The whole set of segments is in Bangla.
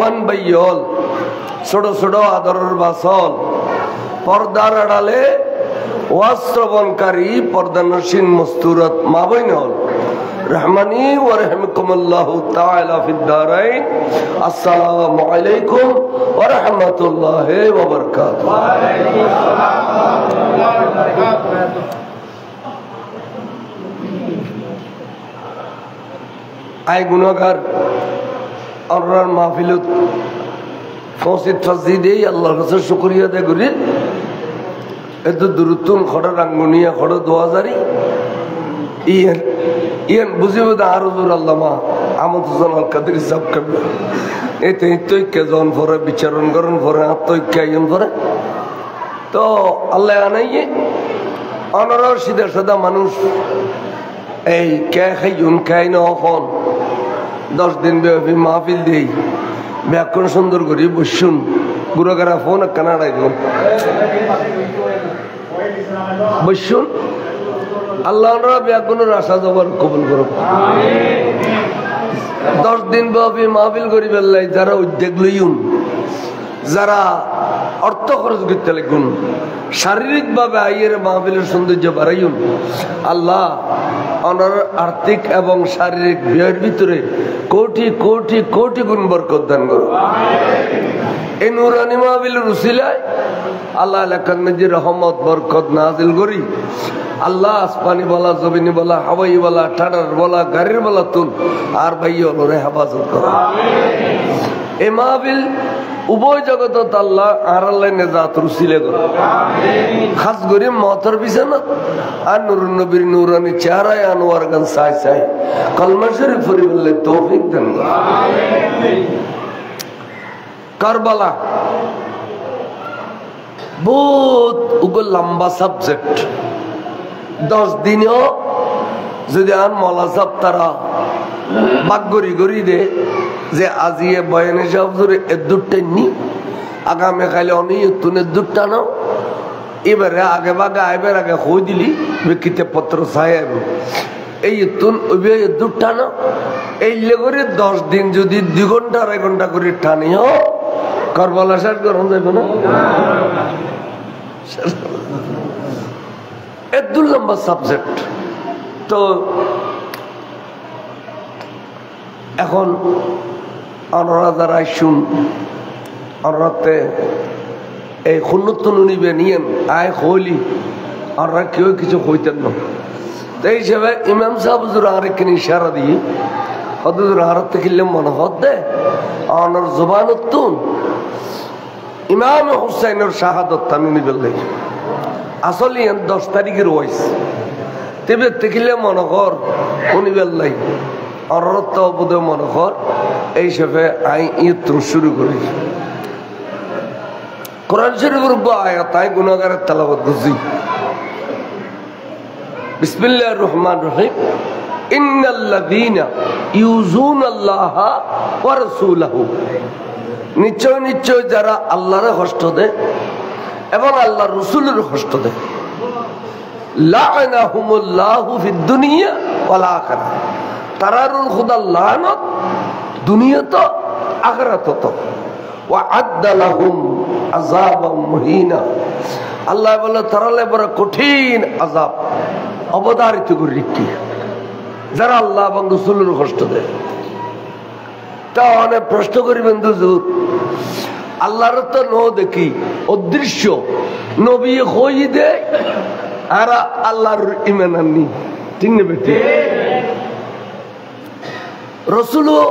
জওয়ান বাইয়ল ছোট ছোট আদরের বাসল পর্দার আড়ালে ওয়াজ শ্রবণকারী পর্দানসীন মস্তুরত মা বোন রহমানি ওয়া রাহমাকুমুল্লাহু তাআলা ফিদ দারাইন। আসসালামু আলাইকুম ওয়া রাহমাতুল্লাহি ওয়া বারাকাতুহু। ওয়া আলাইকুম আসসালাম ওয়া রাহমাতুল্লাহি ওয়া বারাকাতুহু। আই গুনাহগার আল্লাহর মাহফিলত ফসিদ ফসিদে আল্লাহর কাছে শুকরিয়া আদায় করি। এত দূরতুন খড় রাঙ্গুনিয়া খড় 2000 ইয়ান বুঝিব দা আরো দূর আল্লামা আমতুল আল কাদের সাহেব কবি এতে তৈক্যা জন পরে বিচারণ করুন পরে আত্মৈক্যা ইন পরে তো আল্লাহ আনাইয়ে অনর সিধা সাদা মানুষ এই কে খাইন খাই নখন 10 দিন ব্যাপী মাহফিল দেই ব্যাকরণ সুন্দর করি বসুন গুরুগারা ফোন কানাডায় দিন বসুন আল্লাহ ব্যাকরণের আশা জবর কবুল করো। 10 দিন ব্যাপী মাহফিল করি বেল্লাই যারা উদ্যোগ লইন যারা অর্থ খরচ করতে লাগুন শারীরিক ভাবে আইয়ের মাহফিলের সৌন্দর্য বাড়াইন আল্লাহ অনার আর্থিক এবং শারীরিক ব্যয়ের ভিতরে কোটি কোটি কোটি গুণ বরকত দান করো। এই নুরানি মাহফিলের উসিলায় আল্লাহ এলাকার নিজের রহমত বরকত নাজিল করি। আল্লাহ আসমানি বলা জমিনি বলা হাওয়াই বলা টাটার বলা গাড়ির বলা তুল আর ভাইয়া ওরে হেফাজত করো। এই মাহফিল উভয় জগত আল্লাহ আর আল্লাহ নেজাত রুসিলে করো। খাস করে মতর বিছানাত আর নুরুন নবীর নুরানি চেহারায় আনোয়ার গান সাই সাই কলমা শরীফ পড়ি বললে তৌফিক দেন। কারবালা বহুত উগো লম্বা সাবজেক্ট 10 দিনও যদি আর মলা সাব তারা বাক গড়ি গড়ি দে যে আজিয়ে বয়ানে সব জোরে এদুরটাই নি আগামী খাইলে অনেক তুনে দূর টানো এবারে আগে বাগে আইবার আগে হই দিলি কিতাব পত্র সাহেব এই তুন ওইবে দূর টানো এই লেগরে 10 দিন যদি 2 ঘন্টা 2.5 ঘন্টা করে টানিও কারবালা শেষ করুন যাবে না এত লম্বা সাবজেক্ট। তো এখন আমরা যারা শুন আমরা এই খুন্নতন নিবে নিয়েন আয় হইলি আমরা কেউ কিছু হইতেন না। তো এই হিসাবে ইমাম সাহেব হুজুর আরেকখানি ইশারা দিয়ে হজুর হারতে খেললে মনে হত দে আমার জবানতুন ইমাম হুসাইনের শাহাদত তানুনি বললে আসলে 10 তারিখের ওয়াইস তেবে দেখিলে মনে কর উনি বেল্লাই অরত বোধ মনে কর এই হিসাবে আই ইয়তুন শুরু করি। কোরআন শরীফের আয়াত আই গুনাহগারের তেলাওয়াত করছি। বিসমিল্লাহির রহমানির রহিম ইন্নাল্লাযীনা ইউযুনাল্লাহা ওয়া রাসূলাহু নিশ্চয় নিশ্চয় যারা আল্লাহর কষ্ট দেয় এবং আল্লাহর রাসূলের কষ্ট দেয় লাআনাহুমুল্লাহু ফিদ দুনিয়া ওয়াল আখিরাহ তারারুল খুদা লানত দুনিয়াত আখিরাতত ওয়া আদ্দা লাহুম আযাবাম মুহিনা আল্লাহ বলে তারালে বড় কঠিন আযাব অবধারিত করে রেখে যারা আল্লাহ এবং রাসূলের কষ্ট দেয়। তা অনেক প্রশ্ন করিবেন হুজুর আল্লাহর তো ন দেখি অদৃশ্য নবী হই দেয় আর আল্লাহর ঈমান আননি ঠিক না বেটি রাসূলও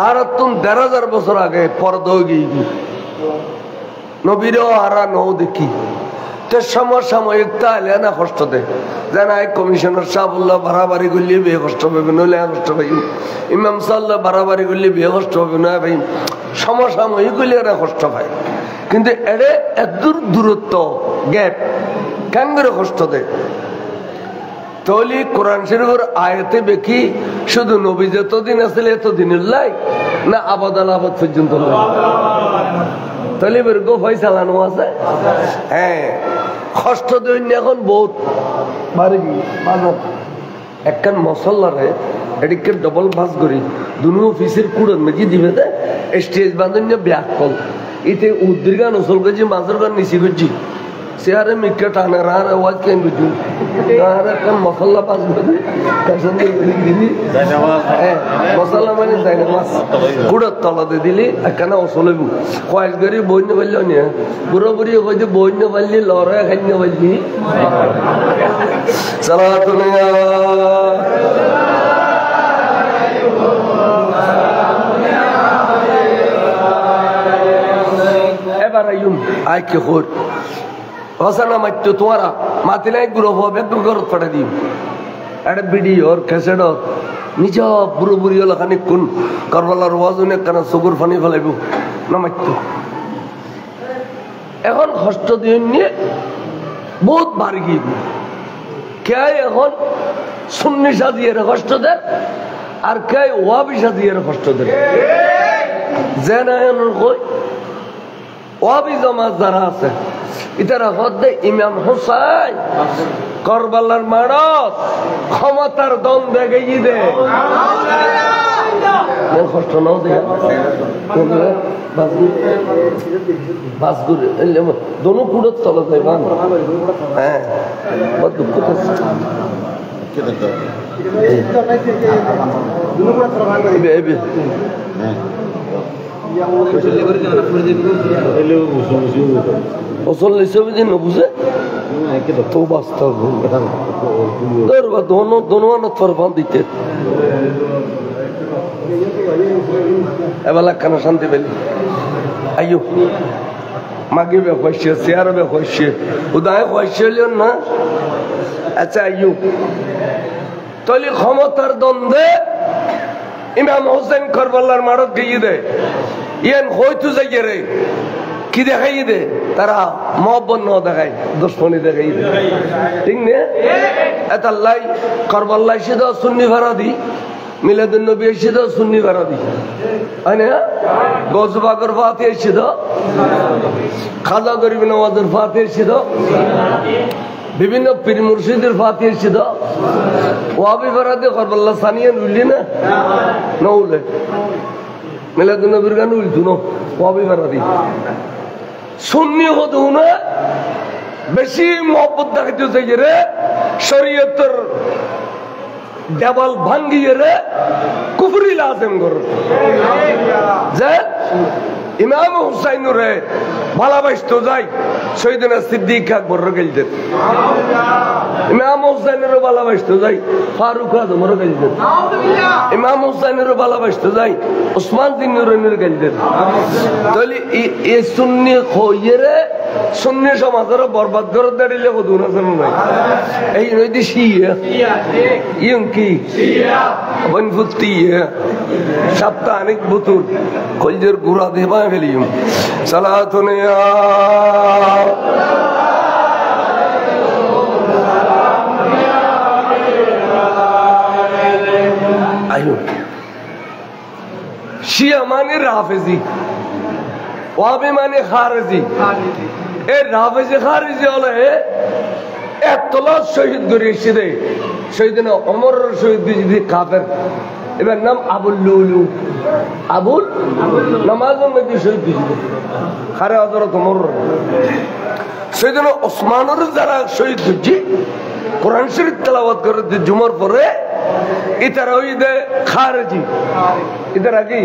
আর তুম 1,500 বছর আগে পর্দা হয়ে গিয়ে নবীরও আর ন দেখি তো সমসাময়িক তাহলে না কষ্ট দেয় যেন কমিশনার সাহেবুল্লাহ বাড়াবাড়ি করলে বিয়ে কষ্ট পাবে নইলে কষ্ট পাই ইমাম সাল্লাহ বাড়াবাড়ি করলে বিয়ে কষ্ট পাবে না ভাই সমসাময়িক করলে এরা কষ্ট পায় কিন্তু এরে এত দূরত্ব গ্যাপ কেন করে কষ্ট দেয়। তাহলে কোরআন শরীফের আয়াতে দেখি শুধু নবী যতদিন আসলে এতদিনের লাই না আবাদাল আবাদ পর্যন্ত তাহলে বের গো ফয়সালানো আছে। হ্যাঁ কষ্ট দৈন্য এখন বহুত বাড়ি বাজার একখান মশলারে এদিকে ডবল ভাজ করি দুনো অফিসের কুড়ন মেজি দিবে দে স্টেজ বাঁধন্য ব্যাক কল ইতে উদ্দির গান ওসল করছি মাছের গান নিচে করছি চেয়ারে মিটকে টানে রার আওয়াজ কেন বুঝু আর একটা মশলা পাস করে তার সঙ্গে দিলি মশলা মানে তাই না মাছ গুড়ের তলাতে দিলি একখানা ওসলে কয়েক করে বইন্য পারল না বুড়ো বুড়ি কইতে বইন্য পারলি লড়াই খাইন্য পারলি সালাতু এবার আইম আই কে খোর হসানা মাত্য তোমারা মাতি নাই গুরু হবে একদম ঘর ফাটা দিও একটা বিডি ওর খেসেড নিজ পুরোপুরি হলো খানিক্ষণ কারবালার ওয়াজন একখানা চকুর ফানি ফেলাইব না মাত্য এখন কষ্ট দিয়ে নিয়ে বহুত বাড়ি গিয়ে কে এখন সুন্নি সাজিয়ে কষ্ট দেয় আর কে ওয়াবি সাজিয়ে কষ্ট দেয় যে না কই ওয়াবি জমা যারা আছে ইতারা হদ্দে ইমাম হুসাইন কারবালার মারত ক্ষমতার দ্বন্দ্বে গিয়ে দে কষ্ট নাও দে বাসগুড়ে দোনো কুড়োর তলা যায় বান হ্যাঁ দুঃখ বুঝে তো বাস্তব দিতে এবেলা কেন শান্তি পেলি আইয়ো মাগে বে খুশি চেয়ার বে খুশি উদয় খুশি হলেন না আচ্ছা আইয়ো তলি ক্ষমতার দ্বন্দ্বে ইমাম হোসেন কারবালার মারত গিয়ে দে ইয়ান হয়তো যাইয়ে রে কি দেখাই দে তারা মহব্বত ন দেখায় দুশ্মনী দেখাই দে ঠিক না এটা লাই কারবাল্লা এসে দাও সুন্নি ভাড়া দি মিলাদুন নবী এসে দাও সুন্নি ভাড়া দি হয় না গজবাগর ফাতে এসে দাও খাজা গরিব নওয়াজের ফাতে এসে দাও বিভিন্ন পীর মুর্শিদের ফাতে এসে দাও ওয়াবি ভাড়া দিয়ে কারবাল্লা সানিয়ান উঠলি না নউলে মিলাদুন নবীর গান উল্টু ন ওয়াবি ভাড়া দি সুন্নি হতো না বেশি মহব্বত দেখাইতে চাই রে শরীয়তের দেওয়াল ভাঙ্গিয়ে রে কুফরি লাজেম করো যে ইমাম হুসাইন রে ভালোবাসত যাই সৈয়দনা সিদ্দিক আকবর গেলতেন ইমাম হুসাইনেরও ভালোবাসত যাই ফারুক আজমর গেলতেন ইমাম হুসাইনেরও ভালোবাসত যাই ওসমান বিন নুরাইনের গেলতেন তাহলে এই সুন্নি হইয়ে রে সুন্নি সমাজের বরবাদ করে দাঁড়িয়ে কদুন আছে নাই এই নদী শিয়া ইয়ং কি বন ফুটি সাপ্তাহিক বুতুর কলজের গুড়া দেবা ফেলিম সালাতুন ইয়া আয়ো শিয়া মানে রাফেজি ওয়াবি মানে খারেজি এই রাফেজি খারেজি হলে একতলা শহীদ করে এসে শহীদ অমর শহীদ যদি কাফের এবার নাম আবুল লুলু আবুল নামাজের মধ্যে শহীদ দিয়েছিল খারে হজরত ওমর শহীদ ওসমানের যারা শহীদ হচ্ছে কোরআন শরীফ তেলাওয়াত করে জুমার পরে ইতারা ওই দে খারেজি ইতারা কি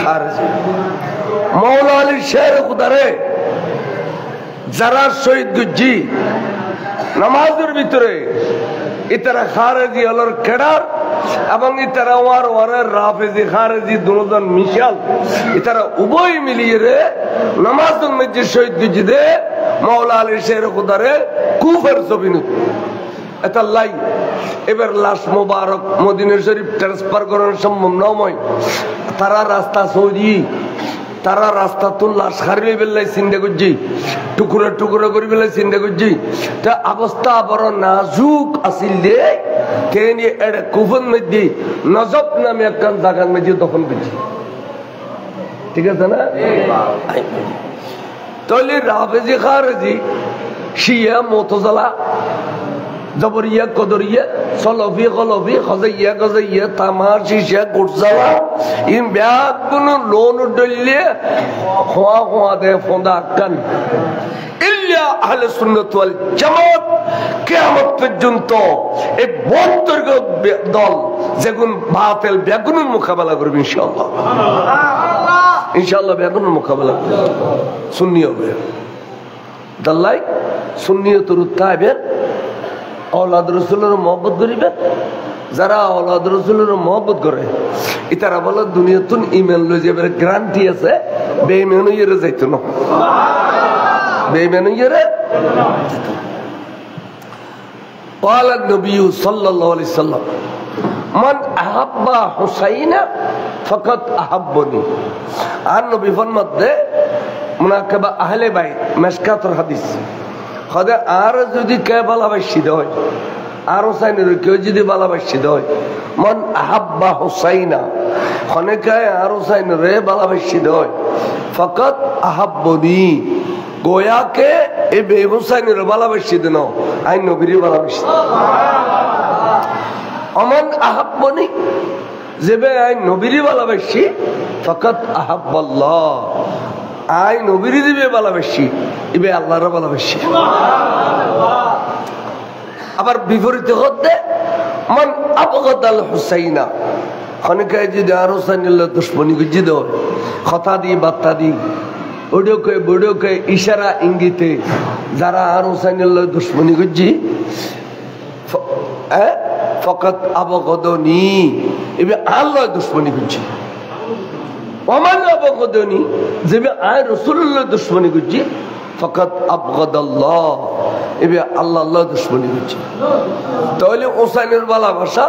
খারেজি মৌলা আলী শের খুদারে যারা শহীদ গুজি নামাজের ভিতরে ইতারা খারেজি হলোর কেডার এবং ইতারা ওয়ার ওয়ারের রাফেজি খারেজি দুজন মিশাল ইতারা উভয় মিলিয়ে রে নামাজের মধ্যে শহীদ গুজি দে মৌলা আলী শের খুদারে কুফের জমিনত এটা লাই এবার লাশ মোবারক মদিনা শরীফ ট্রান্সফার করার সম্ভব নয় তারা রাস্তা সৌদি তারা রাস্তা তো লাশ হারিয়ে বেলায় চিন্তা করছি টুকরো টুকরো করে বেলায় চিন্তা করছি তা অবস্থা বড় নাজুক আসিল দে তেনি এটা কুফন মধ্যে নজব নামে একখান জায়গার মধ্যে দখল করছি ঠিক আছে না তাহলে রাফেজি খারেজি শিয়া মুতাজিলা জবরিয়া কদরিয়া সলফি খলফি খজাইয়া গজাইয়া তামার শিশা কুরসালা ইন ব্যাগ কোনো লোন ডলিয়ে খোয়া খোয়া দে ফোঁদা কান ইল্লা আহলে সুন্নাত ওয়াল জামাত কিয়ামত পর্যন্ত এই বন্তর্গ দল যেগুন বাতিল বেগুনের মোকাবেলা করবে ইনশাআল্লাহ ইনশাআল্লাহ বেগুনের মোকাবেলা করবে সুন্নি হবে দাল্লাই সুন্নিয়তুল তাইবের আওলাদ রাসূলের মহব্বত করিবে যারা আওলাদ রাসূলের মহব্বত করে ইতারা বলে দুনিয়াতুন ঈমান লই যাবে গ্যারান্টি আছে বেঈমান হইরে যাইতো না বেঈমান হইরে قال النبي صلى الله عليه وسلم من احب حسين فقد احبني আর নবী ফরমাতে মুনাকাবা আহলে বাইত মিশকাতুল হাদিস খোদা আর যদি কে ভালোবাসি দেয় আর হোসেনের কেউ যদি ভালোবাসি দেয় মন আহাব্বা হুসাইনা খনেকায় আর হোসেনের ভালোবাসি দেয় ফকত আহাব্বনি গোয়াকে এই বে হুসাইনের ভালোবাসি দেন আই নবীর ভালোবাসি অমন আহাব্বনি যেবে আই নবীর ভালোবাসি ফকত আহাব্বাল্লাহ আই নবীর দিবে ভালোবাসি ইবে আল্লাহর ভালোবাসি আবার বিপরীত হতে মান আবগাদাল হুসাইনা খনিকায় যদি আর হোসেনের দুশ্মনী গুজি দেয় কথা দি বার্তা দি বুড়োকে ইশারা ইঙ্গিতে যারা আর হোসেনের দুশ্মনী গুজি ফকত আবগাদনি ইবে আল্লাহ দুশ্মনী গুজি ওমান আবগাদনি যেবে আয় রাসূলুল্লাহ দুশমনি গুজি ফকত আবগাদাল্লাহ এবে আল্লাহ আল্লাহ দুশমনি গুজি তাহলে হোসেনের ভালোবাসা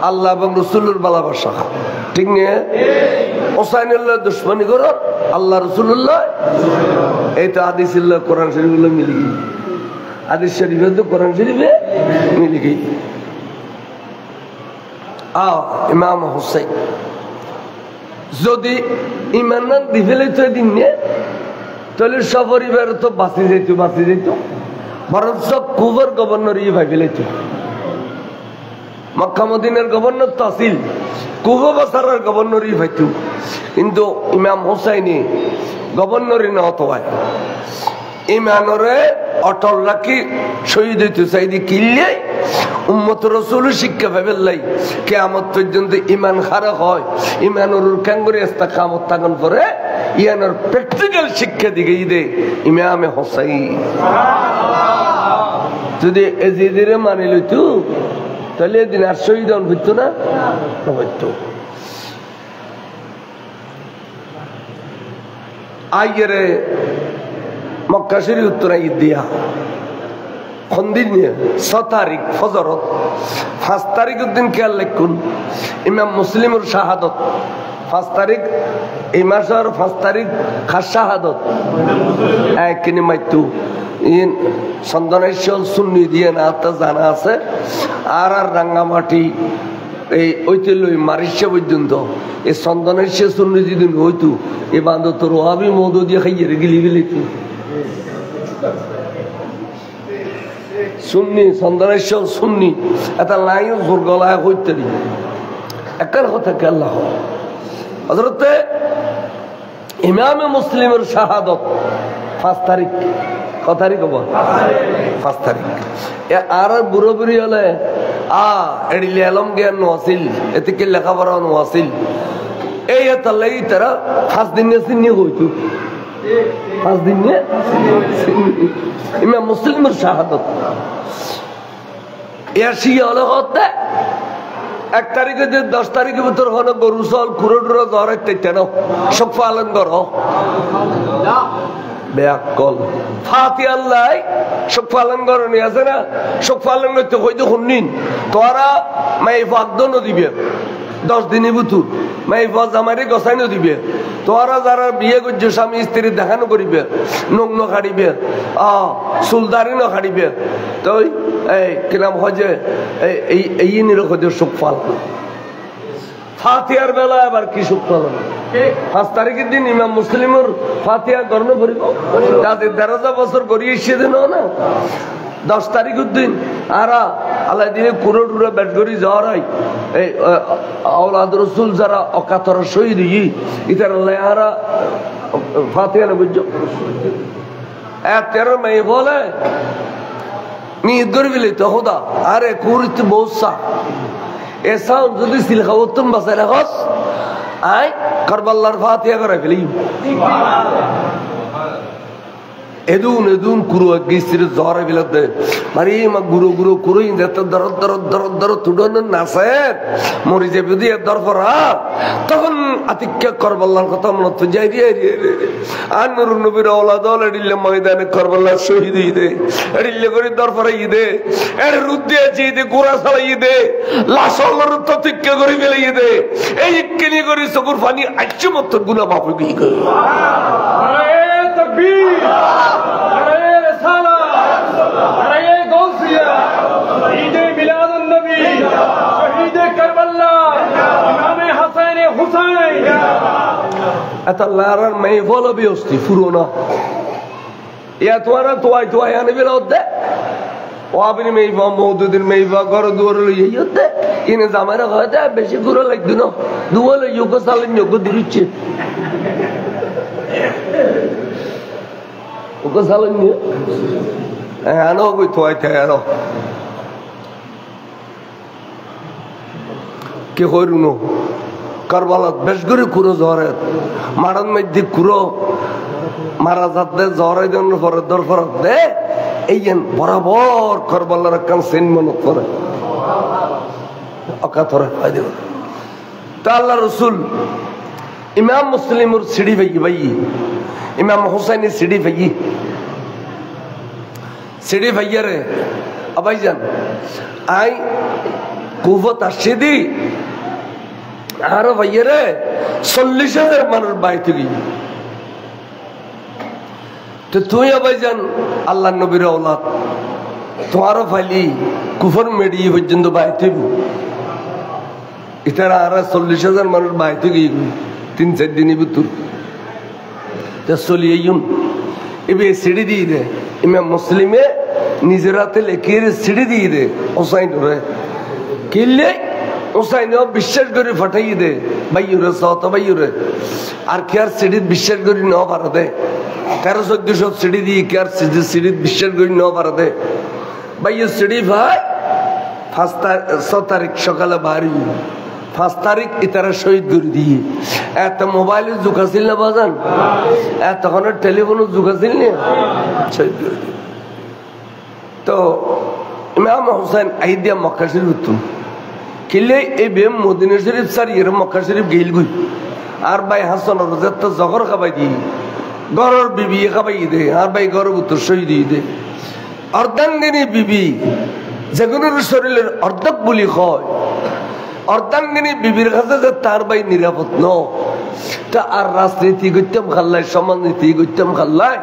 আল্লাহ এবং রাসূলের ভালোবাসা ঠিক না হোসেনের দুশমনি করো আল্লাহ রাসূলুল্লাহ এই তো হাদিসুল্লাহ কোরআন শরীফে মিলে গই হাদিস শরীফে তো কোরআন শরীফে মিলে গই ইমাম হুসাইন যদি ইমান দি ফেলে তো দিন তাহলে সপরিবার তো বাঁচি যেত বরং সব কুফর গভর্নর ভাই ফেলেত মক্কা মদিনার গভর্নর তো আসিল কুফা বাসারের গভর্নর ভাইত কিন্তু ইমাম হুসাইনি গভর্নরই না হতো ভাই ইমানরে অটল রাখি শহীদ হইতে চাইদি কিনলে উম্মত রসুল শিক্ষা পাবেন লাই কিয়ামত পর্যন্ত ইমান খারাপ হয় ইমানুর কাঙ্গুরি আস্তা কামত তাগন পরে ইয়ানোর প্র্যাকটিক্যাল শিক্ষা দিকে দে ইমামে হুসাইন যদি এজিদিরে মানি লইতো তাহলে এদিন আর শহীদ হইতো না হইতো আইরে মক্কা শরীফ উত্তরা ঈদ দিয়া খন্দিন 6 তারিখ ফজরত 5 তারিখের দিন খেয়াল রাখুন ইমাম মুসলিমের শাহাদত 5 তারিখ এই মাসের 5 তারিখ খাস শাহাদত একনি মাইতু ইন সন্দনেশ্বর সুন্নি দিয়ে না তা জানা আছে আর রাঙ্গামাটি এই ঐতিহ্যই মারিশা পর্যন্ত এই সন্দনেশ্বর সুন্নি যেদিন হইতো এ বান্ধব তোর ওহাবি মধু দিয়ে খাইয়ে গিলি গেলিত সুন্নি সন্দনেশ্বর সুন্নি এটা লাইন জোর গলায় হইতে একার কথা কে আল্লাহ হযরতে ইমামে মুসলিমের শাহাদত 5 তারিখ কত তারিখ হবো 5 তারিখ আর বুড়ো বুড়ি হলে এড়িলে আলম জ্ঞান নোয়াছিল এতে লেখাপড়া নোয়াছিল এই তাই তারা 5 দিনে চিনি হইতো 5 দিনে ইমাম মুসলিমের শাহাদত এর শিয়া হলে হতে 1 তারিখে যে 10 তারিখের ভিতর হলো গরু চল কুড়ো ধরে তেন সব পালন করো বেয়াকল ফাতিহা আল্লাহ সব পালন করনি আছে না সব পালন করতে হইতো শুনিন তোরা মাই ফাদন দিবে 10 দিনের ভিতর মাই ফাজ আমারে গসাইনো দিবে তোরা যারা বিয়ে করছে স্বামী স্ত্রী দেখানো করিবে নগ্ন খাড়িবে সুলদারি না খাড়িবে তো এই কিরাম হজে এই নিরক্ষদের সুখ পাল ফাতিহার বেলা আবার কি সুখ পালন 5 তারিখের দিন ইমাম মুসলিমের ফাতিহা গণনা করিব তাদের 13 বছর করিয়ে সেদিন না 10 তারিখের দিন আরা আল্লাহ দিনে কুরো টুরো ব্যাট করি যাওয়ার হয় এই আওলাদ রসুল যারা অকাতর শহীদ ইতার আল্লাহ আরা ফাতিহা না বুঝছো তেরো মেয়ে বলে নিয়ে গরিবিলে তো হোদা আরে কুরিত বৌসা এসা যদি সিলখা উত্তম বাসায় রাখস আই কারবাল্লার ফাতিহা করে ফেলি এদুন এদুন কুরু গিস্তির জহরে বিলাতে মারি মা গুরু গুরু কুরুই যেত দরদ দরদ দরদ দরদ তুডন নাসের মরি যে বিদি দরফরা তখন আতিক্য কারবাল্লার কথা মনে তো যাই রে আর নূর নবীর আওলাদ এডিলে ময়দানে কারবাল্লার শহীদ ইদে এডিলে করে দরফরা ইদে এর রুদ্দে আছে ইদে গোরা সালাই ইদে লাশ আল্লাহর ততিক্য করে ফেলে ইদে এই কিনি করে সবুর পানি আচ্ছ মত গুনাহ মাফ হয়ে গই আরে তাকবীর বেশি ঘুরো লাগতো না দুয়ালে যোগ্য চালেন যোগ্য দিচ্ছে ওকে চালেন নিয়ে আনো কই তোয়াই থাকে আনো কে হইরুনো কারবালাত বেশ করে কুরো জ্বরে মারান মধ্যে কুরো মারা যাতে জ্বরে দেন পরে দরফরত দে এই বরাবর কারবালার কান সেন মনত করে অকাতরে পাই দেব তা আল্লাহ রসুল ইমাম মুসলিমর সিঁড়ি ভাই ইমাম হুসাইনের সিঁড়ি ভাইয়া রে আবাইজান আই কুফত আসছে দি আরো ভাইয়া রে 40,000 মানুষ বাইতে গিয়ে তো তুই আবাইজান আল্লাহ নবীর আওলাদ তোমারও ফাইলি কুফর মেডিয়ে পর্যন্ত বাইতে এটারা আর 40,000 মানুষ বাইতে গিয়ে 3-4 দিনের ভিতর চলিয়ে এবার সিঁড়ি দিয়ে দে ইমাম মুসলিমে নিজের হাতে লেখে সিঁড়ি দিয়ে দে ওসাইন রে কিনলে ওসাইন বিশ্বাস করে ফাটাই দে বাইরে সত বাইরে আর কে আর সিঁড়ি বিশ্বাস করি ন পারে দে 1300-1400 সিঁড়ি দিয়ে কে আর সিঁড়ি বিশ্বাস করি ন পারে দে বাইরে সিঁড়ি ভাই 6 তারিখ সকালে বাড়ি 5 তারিখ ইতারা শহীদ করে দিয়ে এত মোবাইলের যুগ আছিল না বাজান তখন টেলিফোনের যুগ আছিল না শহীদ করে দিয়ে তো ইমাম হুসাইন আইদিয়া মক্কা শরীফ উত্তম কিলে এই বেম মদিনা শরীফ সারিয়ে মক্কা শরীফ গেল গুই আর ভাই হাসান রোজাত তো জগর খাবাই দিয়ে গরর বিবি খাবাই দে আর ভাই গরব উত্তর শহীদ দে অর্ধাঙ্গিনী বিবি যেগুলোর শরীরের অর্ধক বলি হয় অর্ধাঙ্গিনী বিবির কাছে যে তার ভাই নিরাপদ ন তা আর রাজনীতি করতাম খাল্লাই সমাজনীতি করতাম খাল্লাই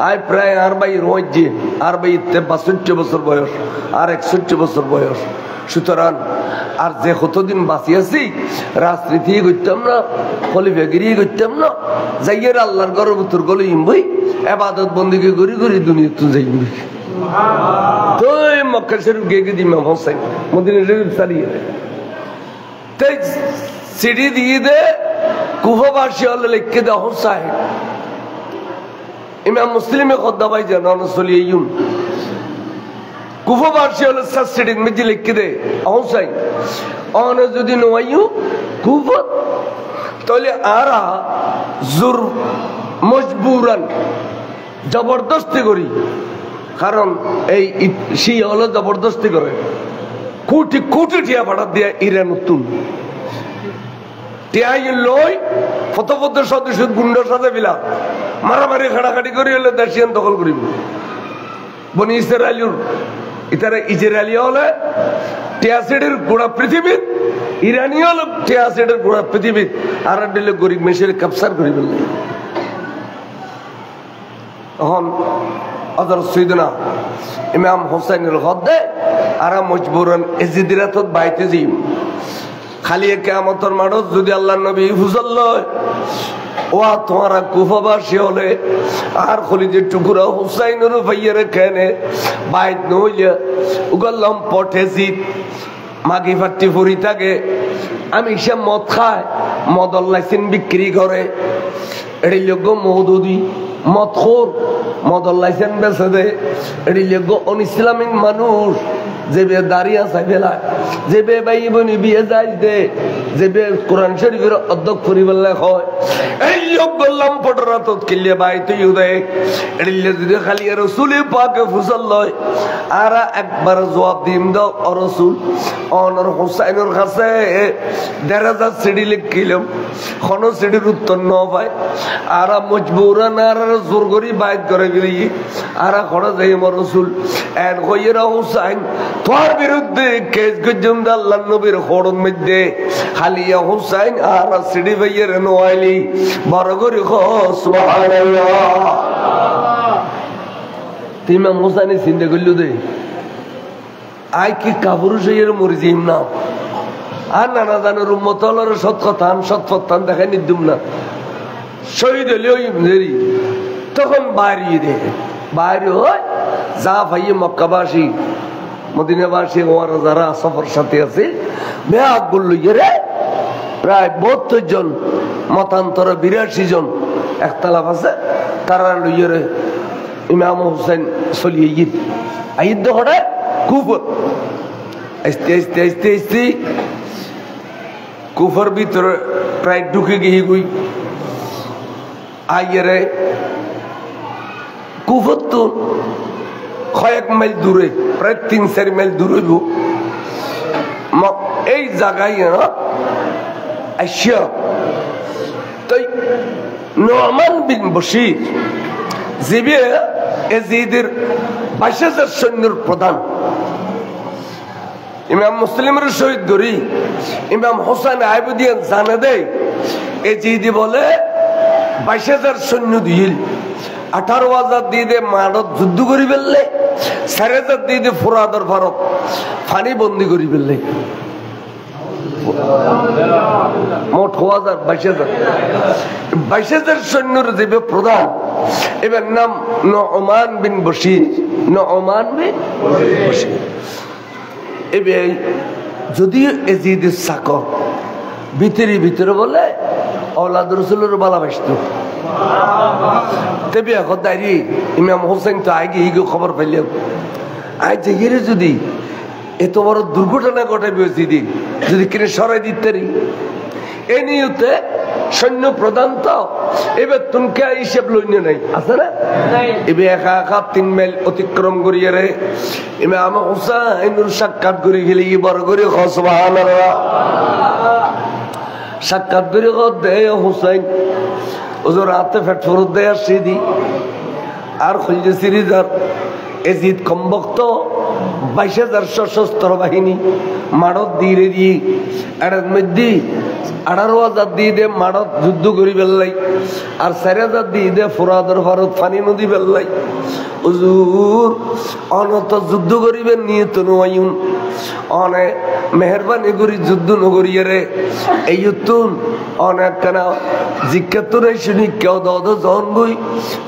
আয় প্রায় আর ভাই রোজে আর ভাই 62 বছর বয়স আর 61 বছর বয়স সুতরাং আর যে কতদিন বাঁচি আছি রাজনীতি করতাম না খলিফাগিরি করতাম না যাইয়ের আল্লাহর ঘরের ভিতর গলে ইমবই এবাদত বন্দিকে ঘুরি ঘুরি দুনিয়া তো যাইবি তো মক্কা শরীফ গিয়ে ইমাম হোসেন মদিনা শরীফ সারিয়ে সিঁড়ি দিয়ে দে কুফাবাসী হলে লিখে দে হোসাইন ইমাম মুসলিমে খদ্দা ভাই জানানো চলিয়ে কুফাবাসী হলে সিঁড়ির মধ্যে লিখে দে হোসাইন অনে যদি নোয়াইও কুফত তাহলে আরা জোর মজবুরান জবরদস্তি করি কারণ এই সেই হলো জবরদস্তি করে কোটি কোটি টিয়া ভাড়া দিয়ে ইরান উত্তুম টিয়াই লই ফতপদের সদস্য গুন্ডার সাথে বিলা মারামারি খাড়াখাড়ি করি হলে দেশিয়ান দখল করিব বনি ইসরায়েলুর ইতারা ইসরায়েলি হলে টিয়াসিডের গোড়া পৃথিবীর ইরানি হল টিয়াসিডের গোড়া পৃথিবীর আর দিলে গরিব মেশির ক্যাপচার করি বললে তখন অদর সৈদনা ইমাম হোসেনের হদ্দে আর মজবুরন এজিদিরাতত বাইতে যাই খালি কিয়ামতের মাঠত যদি আল্লাহর নবী হুজুর লয় ওয়া তোমারা কুফাবাসী হলে আর খলিজের টুকুরা হুসাইনের ভাইয়ের কেনে বাইত নইলে উগল্লাম পঠেছি মাগি ফাটি ফুরি থাকে আমি সে মদ খায় মদল লাইসেন বিক্রি করে এটি যোগ্য মৌদুদি মদখোর মদল লাইসেন বেছে দে এটি যোগ্য অন ইসলামিক মানুষ যে বে দাঁড়িয়ে চাই ফেলায় যে বে ভাই বোনি বিয়ে যাই দে যে বে কোরআন শরীফের অধ্যক্ষ করিবেলে হয় এই যোগ্য লম্পটরা তো কিল্লে ভাই তুই দেখ এটি যদি খালি রসুলি পাকে ফুসল লয় আর একবার জবাব দিম দাও ও রসুল অনর হুসাইনের কাছে ১,৫০০ সিঁড়ি লিখিলাম কোনো সিঁড়ির উত্তর ন পায় আর মজবুরান আর জোর করি বাইক করে গেলি আর খড়া যাই আমার রসুল এন কইরা হুসাইন তোর বিরুদ্ধে কেস গজম আল্লাহ নবীর খড়ন মধ্যে খালিয়া হুসাইন আর সিঁড়ি ভাইয়ের নোয়াইলি বড় করে সুবহানাল্লাহ ইমাম হুসাইন চিন্তা করল দে আই কি কাপুরুষ হইয়ের মরিজিম না আর নানা জানের উম্মত হলার সৎ কথান সৎ পত্তান দেখাই নিদুম না শহীদ হলে ওই তখন বাইরে দে বাইরে হয় যা ভাইয়ে মক্কাবাসী মদিনাবাসী ওরা যারা সফর সাথে আছে বেহাগ বলল রে প্রায় ৭২ জন মতান্তর ৮২ জন একতলাফ আছে তারা লইয়ে রে ইমাম হুসাইন চলিয়ে ঈদ ঈদ হঠাৎ কুফর আস্তে আস্তে আস্তে আস্তে কুফর ভিতরে প্রায় ঢুকে গিয়ে গই আইয়ারে কুফর তো কয়েক মাইল দূরে প্রায় ৩-৪ মাইল দূরে এই জায়গায় আসিয়া তাই নোমান বিন বশির জিবে এজিদের ২২,০০০ সৈন্যের প্রধান ইমাম মুসলিমের শহীদ ধরি ইমাম হোসেন আইবুদিয়ান জানা দেয় এজিদি বলে ২২,০০০ সৈন্য দিল ১৮,০০০ দিয়ে দে মানত যুদ্ধ করি ফেললে ৪,০০০ দিয়ে দে ফুরাদর ফারক ফানি বন্দি করি ফেললে মোট ২২,০০০ সৈন্যর দেবে প্রধান এবার নাম নোমান বিন বশির নোমান বিন বশির এবার যদিও এজিদের চাকর ভিতরে ভিতরে বলে আওলাদ রাসূলের ভালোবাসত তবে এখন দাঁড়ি ইমাম হোসেন তো আগে ইগো খবর পাইলাম আজ যে যদি এত বড় দুর্ঘটনা ঘটাবে দিদি যদি কিনে সরাই দিতে এ নিয়তে সৈন্য প্রধান তো এবার তুমকে হিসেব লইন্য নাই আছে না এবার একা একা ৩ মাইল অতিক্রম করিয়ে রে ইমাম হুসাইনের সাক্ষাৎ করে গেলে বড় করে সুবহানাল্লাহ সাক্ষাৎ করে দে হুসাইন ওজোর হাতে ফেট ফরত দেয় আর সিদি আর খুঁজে সিরিজার এজিদ কমবক্ত ২২,০০০ সশস্ত্র বাহিনী মাড়ত দিয়ে দিয়ে এর মধ্যে ১৮,০০০ দিয়ে দে মাড়ত যুদ্ধ করি বেললাই আর ৪,০০০ দিয়ে দে ফুরাদর ভারত ফানি নদী বেললাই হুজুর অনত যুদ্ধ করিবেন নিয়ে তো নয়ুন অনে মেহরবানি করি যুদ্ধ নগরিয়ে রে এই তুন অনেক কেনা জিজ্ঞাত নাই শুনি কেউ দদ জন বই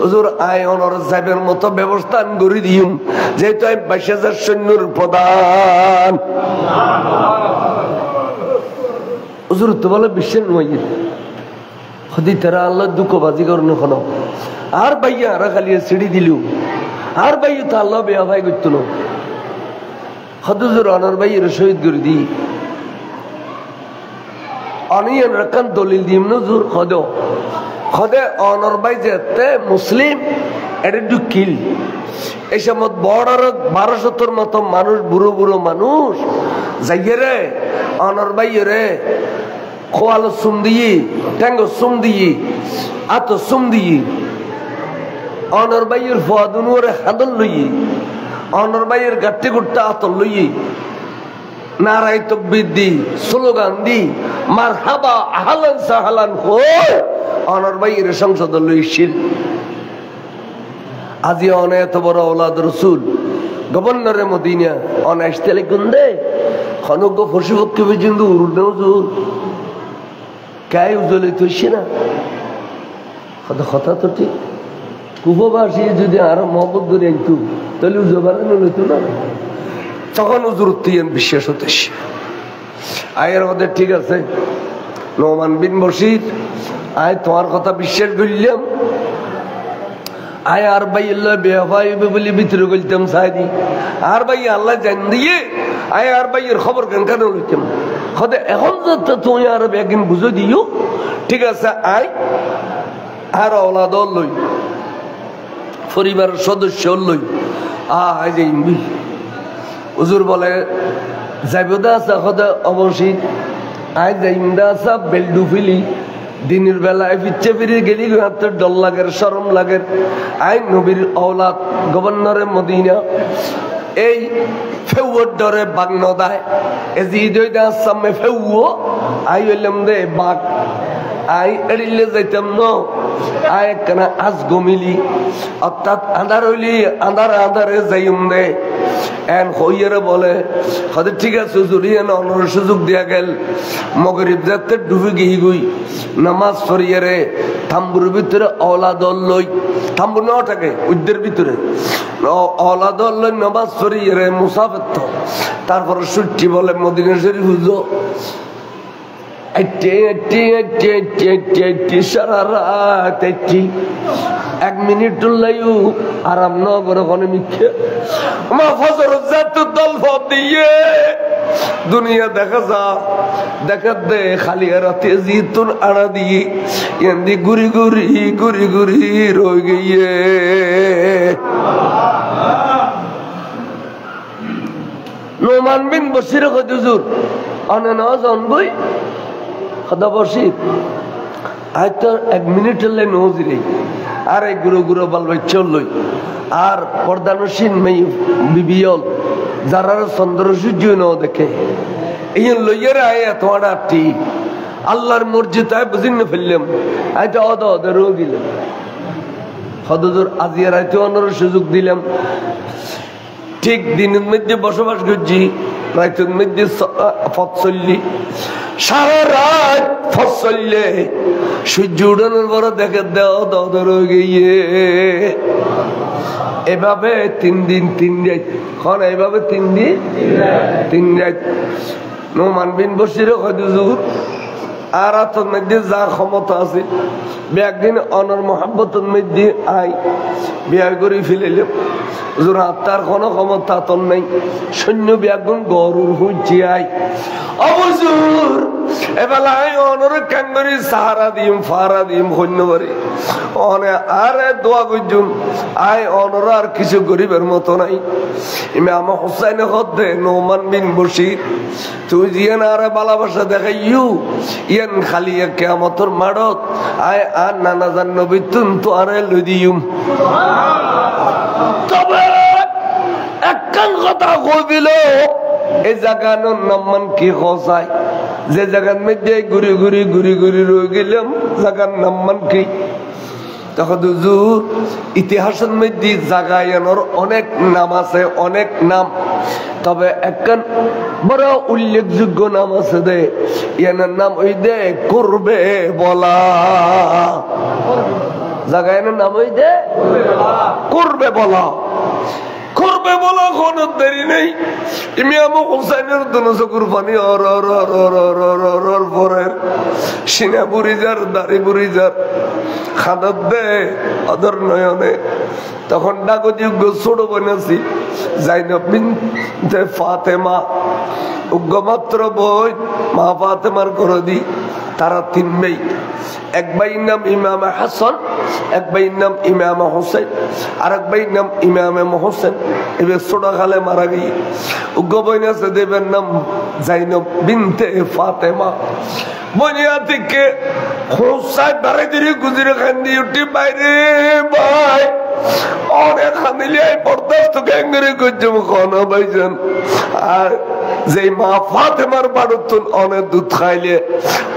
হুজুর আয় অনর সাহেবের মতো ব্যবস্থা করে দিউম যেহেতু আমি ২২,০০০ সৈন্যর প্রধান হুজুর তো বলে বিশ্বের নয় হদি তারা আল্লাহ দুঃখবাজি করুন এখন আর ভাইয়া আর খালি সিঁড়ি দিল আর ভাইয়া তো আল্লাহ বেয়া ভাই করত না হদুজুর অনর ভাইয়ের শহীদ করে দি অনিয়ন রাখান দলিল দিম নজুর খদে অনর ভাই যেতে মুসলিম এটা কিল এই সময় বড় ১২০০ মতো মানুষ বুড়ো বুড়ো মানুষ যাইয়ে রে অনর ভাইয়ে রে খোয়ালো সুম দিয়ে ট্যাঙ্গো সুম দিয়ে আতো সুম দিয়ে অনর ভাইয়ের ফুয়াদুনুরে হাদল লইয়ে অনর ভাইয়ের গাট্টি গুট্টা আতল লইয়ে নারাই তকবীর দি স্লোগান দি মারহাবা আহলান সাহলান কই অনর ভাইয়ের সংসদ লইছিল আজি অনে এত বড় আওলাদ রাসূল গভর্নরে মদিনা অন আসতেলে গুন্দে খনক পশুপক্ষী পর্যন্ত উড়ুন হুজুর কাই উজলে তুইছে না কথা তো ঠিক কুপবাসী যদি আরো মহব্বত করে আনতু তাহলে উজো বাড়ানো হইতো না তখন উজুর উত্তীন বিশ্বাস হতে আয়ের ওদের ঠিক আছে নোমান বিন বশির আয় তোমার কথা বিশ্বাস করলাম আয় আর ভাই আল্লাহ বেহাই বলে ভিতরে বলতাম সাইদি আর ভাই আল্লাহ জান দিয়ে আয় আর ভাইয়ের খবর কেন কেন লইতাম হতে এখন তো তুমি আর একদিন বুঝে দিও ঠিক আছে আয় আর ওলাদ লই পরিবারের সদস্য লই আয় যে হুজুর বলে যাইবদা আছে হতে অবশ্যই আয় যাইমদা আছে বেলডু ফিলি দিনের বেলায় পিচ্ছে ফিরে গেলি হাতের ডল লাগে শরম লাগে আই নবীর औलाद গভর্নরে মদিনা এই ফেউর ডরে বাগ নদায় এজিদইদা সামনে ফেউও আই হইলাম দে বাগ আই এড়িলে যাইতাম ন আয় কেন আজ গমিলি অর্থাৎ আন্ধার হইলি আন্ধারে যাইম দে এন হইয়ারে বলে হয়তো ঠিক আছে জুড়িয়ে না অন্য সুযোগ দিয়া গেল মগরিব যাতে ডুবে গিয়ে গুই নামাজ পড়িয়ারে থাম্বুর ভিতরে औलाद লই থাম্বু ন থাকে উদ্দের ভিতরে औलाद লই নামাজ পড়িয়ারে মুসাফির তো তারপরে সুট্টি বলে মদিনা শরীফ হুজো সারা রাত এক মিনিট লাইও আরাম ন করে কোন মিথ্যে মা ফজর জাত দল দিয়ে দুনিয়া দেখা যা দেখা দে খালি রাতে জিতুন আড়া দিয়ে এন্দি গুরি গুরি গুরি গুরি রয়ে গিয়ে নোমান বিন বশির হুজুর অনে না জানবই খোদা বশির আজ তো এক মিনিট লাই নজিরে আর এক গুরু গুরু বালবাই চললই আর পর্দানসীন মেয়ে বিবিয়ল যারা চন্দ্র সূর্য ন দেখে এই লইয়ারে আয় তোমার ঠিক আল্লাহর মসজিদ আয় বুঝি না ফেললাম আয়টা অদের দিলাম হদুর আজিয়ার আয়তে অন্যর সুযোগ দিলাম ঠিক দিনের মধ্যে বসবাস করছি রাতের মধ্যে পথ চললি সারা রাত পথ চললে সূর্য উঠানোর পর দেখে দেওয়া দর গিয়ে এভাবে 3 দিন 3 রাত এখন এইভাবে 3 দিন 3 রাত নোমান বিন বশির হুজুর আর তোর মধ্যে যা ক্ষমতা আছে একদিন অনর মোহাব্বতের মধ্যে আই বিয়ে করে ফেলিলাম হুজুর তার কোনো ক্ষমতা তোর নাই সৈন্য ব্যাগুন গরুর হুঁচি আই অবজুর এবেলায় অনর কাঙ্গরি সাহারা দিম ফারা দিম সৈন্য বাড়ি অনে আরে দোয়া করছুন আয় অনর আর কিছু গরিবের মতো নাই ইমাম হুসাইন হদ্দে নোমান বিন বশির তুই জিয়ান আরে ভালোবাসা দেখাই ইয়ান খালি কিয়ামতের মাড়ত আয় আর নানা জান নবী তুন তো আরে লই দিম তবে একখান কথা কইবিল এই জায়গার নাম কি খসাই যে জায়গার মধ্যে ঘুরি ঘুরি ঘুরি ঘুরি রয়ে গেলাম জায়গার নাম কি তখন হুজুর ইতিহাসের মধ্যে জায়গায়নোর অনেক নাম আছে অনেক নাম তবে একখান বড় উল্লেখযোগ্য নাম আছে দে ইয়ানের নাম ওই দে করবে বলা জায়গায়নোর নাম ওই দে করবে বলা করবে বলা কোনো দেরি নেই ইমাম হুসাইনের দুনো চকুর পানি or or or or or or or or পরের সিনা বুড়ি যার দাড়ি বুড়ি যার খাদার দে অদর নয়নে তখন ডাকযোগ্য ছোট বোনাছি জাইনব বিনতে ফাতেমা উগ্রমাত্র বই মা ফাতেমার করে দি তারা 3 ভাই এক ভাইয়ের নাম ইমাম হাসান এক ভাইয়ের নাম ইমাম হোসেন আর এক ভাইয়ের নাম ইমাম মোহসেন এবার ছোট খালে মারা গিয়ে উগ্র বইন আছে দেবের নাম জাইনব বিনতে ফাতেমা বনিয়া থেকে হোসাই বারে দিরে গুজরে খান্দি উঠি বাইরে ভাই অনেক খান্দিলে বরদাস্ত গ্যাঙ্গরে করছে খানা ভাইজান আর যে মা ফাতেমার বাড়ুতুন অনেক দুধ খাইলে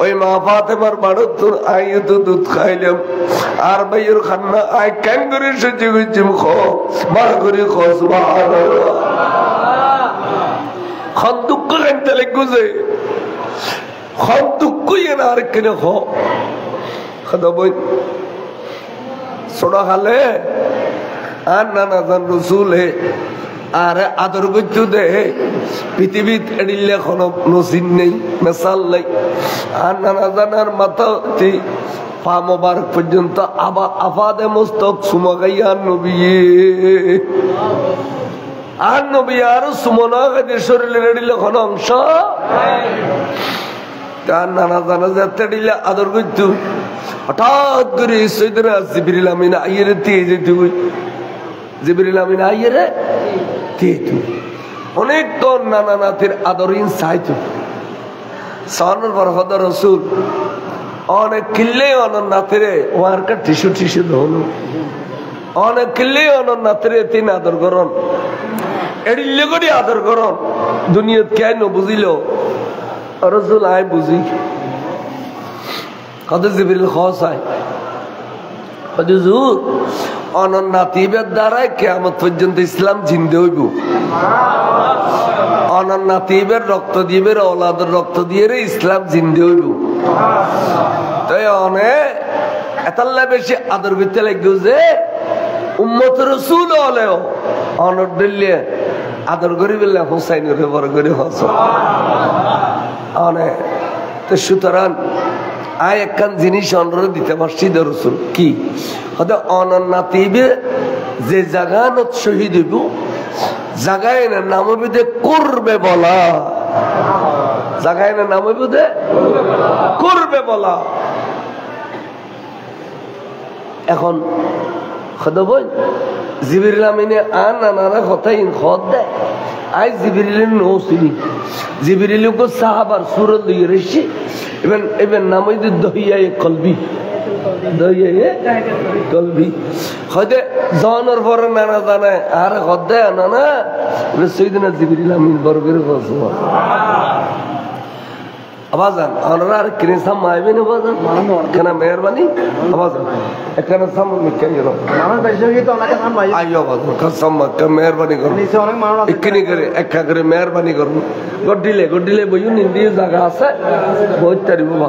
ওই মা ফাতেমার বাড়ুতুন আই তো দুধ খাইলাম আর ভাইয়ের খান্না আই ক্যাঙ্গরে সহ্য করছি খো বার করে খো সুবহানাল্লাহ খান দুঃখ খাইতে লেগুছে খান দুঃখ ইয়ে না আর কেন খো খাদা বই ছোট খালে আর নানা জান রসুলে আর আদর করছু দে পৃথিবীত এড়িলে কোনো নসিন নেই মেসাল নেই আর নানা জানার মাথা পা মোবারক পর্যন্ত আফাদে মস্তক সুমগাইয়া নবী আর নবী আর সুমনাগাদের শরীরে এড়িলে কোনো অংশ তার নানা জানা যাতে এড়িলে আদর করছু হঠাৎ করে সৈদরা জিবরিল আমিন আইয়েরে দিয়ে যেত জিবরিল আমিন আইয়েরে অনেক তো নানা নাতির আদরিন চাইতো সাহানোর পর হদ রসুল অনেক কিল্লে অনর নাতিরে ওয়ারকার টিসু টিসু ধনু অনেক কিল্লে অনর নাতিরে তিন আদর করন এড়িল্লে করে আদর করন দুনিয়াত কেন বুঝিল রসুল আয় বুঝি কত জিবরিল খায় হুজুর অনর নাতিবের দ্বারাই কিয়ামত পর্যন্ত ইসলাম জিন্দে হইব অনর নাতিবের রক্ত দিবের ওলাদের রক্ত দিয়ে ইসলাম জিন্দে হইব তাই এতাল্লা বেশি আদর করতে লাগবে যে উম্মত রসুল হলেও অনর দিল্লি আদর করি বললে হোসাইনের বড় করে হস অনেক তো সুতরাং আয় একখান জিনিস অনুরোধ দিতে পারছি রসুল কি হয়তো অনন্নাতিবে যে জাগানত শহীদ হইব জাগায় না নামবিদে করবে বলা জাগায় না নামবিদে করবে বলা এখন খোদা বই জিবরিল আমিনে আন নানা কথাই খদ দেয় আই জিবরিলের নৌসিনি জিবরিল কো সাহাবার সুরত লইয়ে রেছি এবেন নাম হইতে দহিয়ায়ে কলবি দহিয়ায়ে কলবি হদে জানার পরে নানা জানে আর খদে নানা সৈয়দনা জিবরিল আমিন বরগের ফসওয়া আবাজান আমরা আর কিনে সাম আইবে না আবাজান কেন মেহেরবানি আবাজান এখানে সাম মিকে গেল আমার বেশি কি তো নাকে সাম ভাই আইও আবাজান কসম কে মেহেরবানি করুন নিচে অনেক মানুষ ইকিনি করে একা করে মেহেরবানি করুন গড্ডিলে বইউন ইন্দি জায়গা আছে বহুত তারি বাবা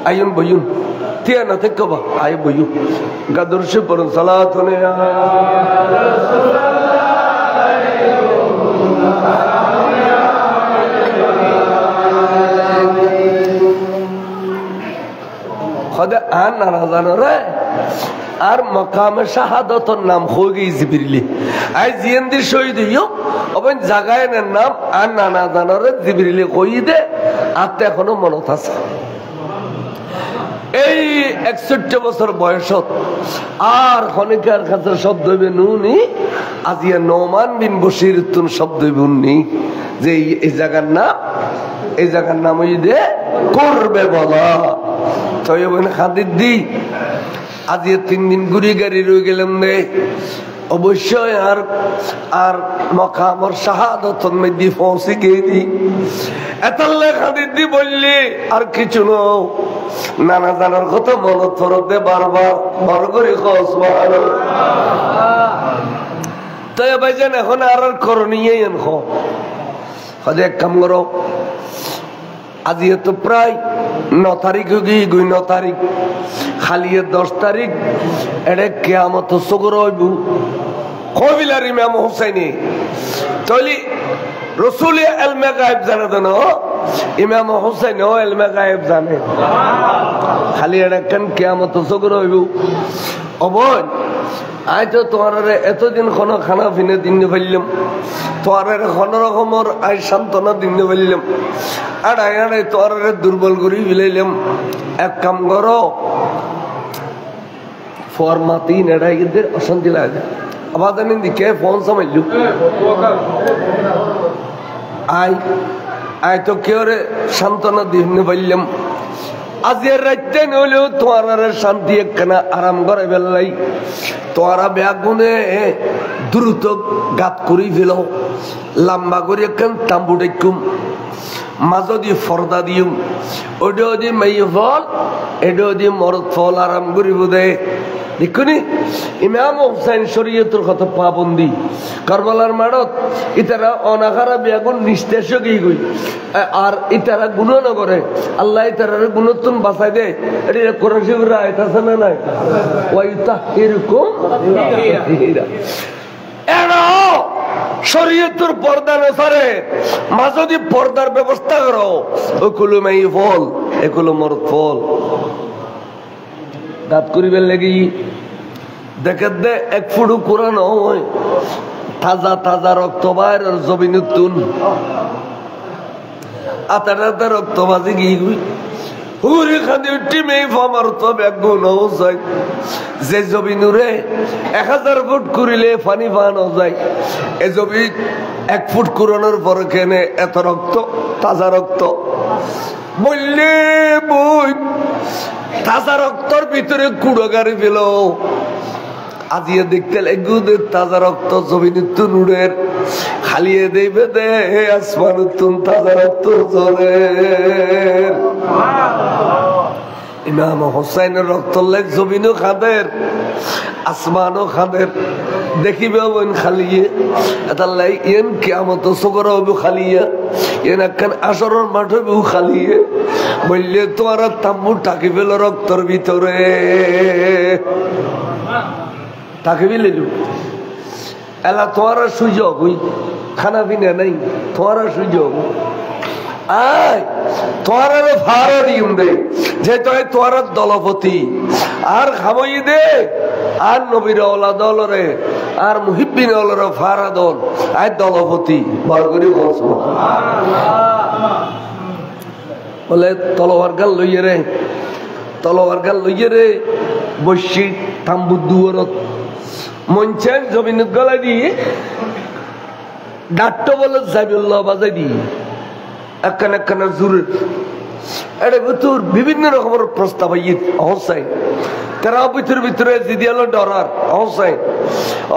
আইউন বইউন তিয়া না থেকে বা আই বইউ গাদরশে পড়ুন সালাত হনে আর মকামে শাহাদতর নাম হয়ে গেছে জিবরিল আই জিয়ানদির শহীদ হইও অবন জায়গায় নাম আর নানা জানরে জিবরিল কই দে আত্মা এখনো মনত আছে এই 61 বছর বয়সত আর খনিকার কাছে শব্দ হইবে নুনি আজিয়া নোমান বিন বশির তুন শব্দ হইবে উনি যে এই জায়গার নাম হই দে করবে বলা তৈবন খাদির দি আজ 3 দিন ঘুরি গাড়ি রয়ে গেলাম রে অবশ্যই আর মকামর শাহাদতন মধ্যে পৌঁছে গিয়ে দি এতাল্লা খাদির দি বললি আর কিছু নও নানা জানার কথা মনত পড়তে বারবার বড় করে তাই ভাইজান এখন আর করণীয় হদে এক কাম করো আজি তো প্রায় 9 তারিখ হয়ে গই 9 তারিখ খালি 10 তারিখ এড়ে কিয়ামত সগর হইব কবিলার ইমাম হুসাইনি তলি রসুল ইলমে গায়েব জানে দেন ইমাম হুসাইন ও ইলমে গায়েব জানে খালি এড়ে কেন কিয়ামত সগর হইব অবন আই তো তোমার এতদিন কোনো খানা পিনে দিন ফেললাম তোমার কোনো রকমের আই সান্ত্বনা দিন ফেললাম আর আই তোমার দুর্বল করে ফেলাইলাম এক কাম করো ফরমাতি নেড়াই কিন্তু অশান্তি লাগে আবার জানেন দিকে ফোন সামাইল আই তো কেউ সান্ত্বনা দিন ফেললাম আজের রাইতে নইলেও তোমার শান্তি একখানা আরাম করে ফেললাই তোরা ব্যাগুনে দ্রুত গাত করি ফেল লম্বা করে একখান তাম্বু ডেকুম মাঝে দিয়ে ফর্দা দিম ওটা দিয়ে মেয়ে ফল এটা দিয়ে মরদ ফল আরাম করিব দে দেখুনি ইমাম হুসাইন শরীয়তের কত পাবন্দি কারবালার মাঠত ইতারা অনাখারা বেগুন নিস্তেজ গিয়ে গই আর ইতারা গুণ না করে আল্লাহ ইতারার গুণত্বন বাঁচাই দেয় এটা কোরআন শরীফের আয়াত আছে না নাই ওয়াইতা এরকম এরা শরীয়তের পর্দা অনুসারে মা যদি পর্দার ব্যবস্থা করো ওগুলো মাই ফল এগুলো মোর ফল দাঁত করিবার লাগি দেখে দে 1 ফুট কোরআন হয় তাজা তাজা রক্ত বাইর জমিনুতুন আতাটা রক্ত বাজি গিয়ে গই হুরি খাদি উঠি মেয়ে ফামার তো বেগুন যায় যে জমিনুরে 1000 ফুট করিলে পানি পানো যায় এ জমি 1 ফুট কোরআনের পর কেনে এত রক্ত তাজা রক্ত বললে বই তাজা রক্তর ভিতরে কুড়ো গাড়ি পেল আজিয়ে দেখতে এগুদের তাজা রক্ত জমিনুতুন উড়ের খালিয়ে দেবে দে আসমানুতুন তাজা রক্ত জলে ইমাম হুসাইনের রক্ত লেগ জমিনও খাদের আসমানও খাদের দেখিবে বোন খালিয়ে এটা লাই ইয়েন কিয়ামত সগর হবে খালিয়া ইয়েন একখান আসরের মাঠ হবে খালিয়ে বললে তোমার তাম্বু টাকি পেল রক্তর ভিতরে টাকি পেলে এলা তোমার সুযোগ ওই খানা পিনা নাই তোমার সুযোগ আয় তোমার ভাড়া দিম দে যে তোমার দলপতি আর খাবই দে আর নবীর ওলা দলরে আর মুহিব্বিন ওলর ভাড়া দল আয় দলপতি বড় করে বলে তলোয়ার গাল লইয়ে রে বসি তাম্বু দুয়ারত মঞ্চেন জমিনত গলা দিয়ে ডাক্ত বলে জাবিউল্লাহ বাজাই দিয়ে একখানা জোরের এটা ভিতর বিভিন্ন রকমের প্রস্তাব হোসাইন তারা ভিতরে জিদিয়াল ডরার হোসাইন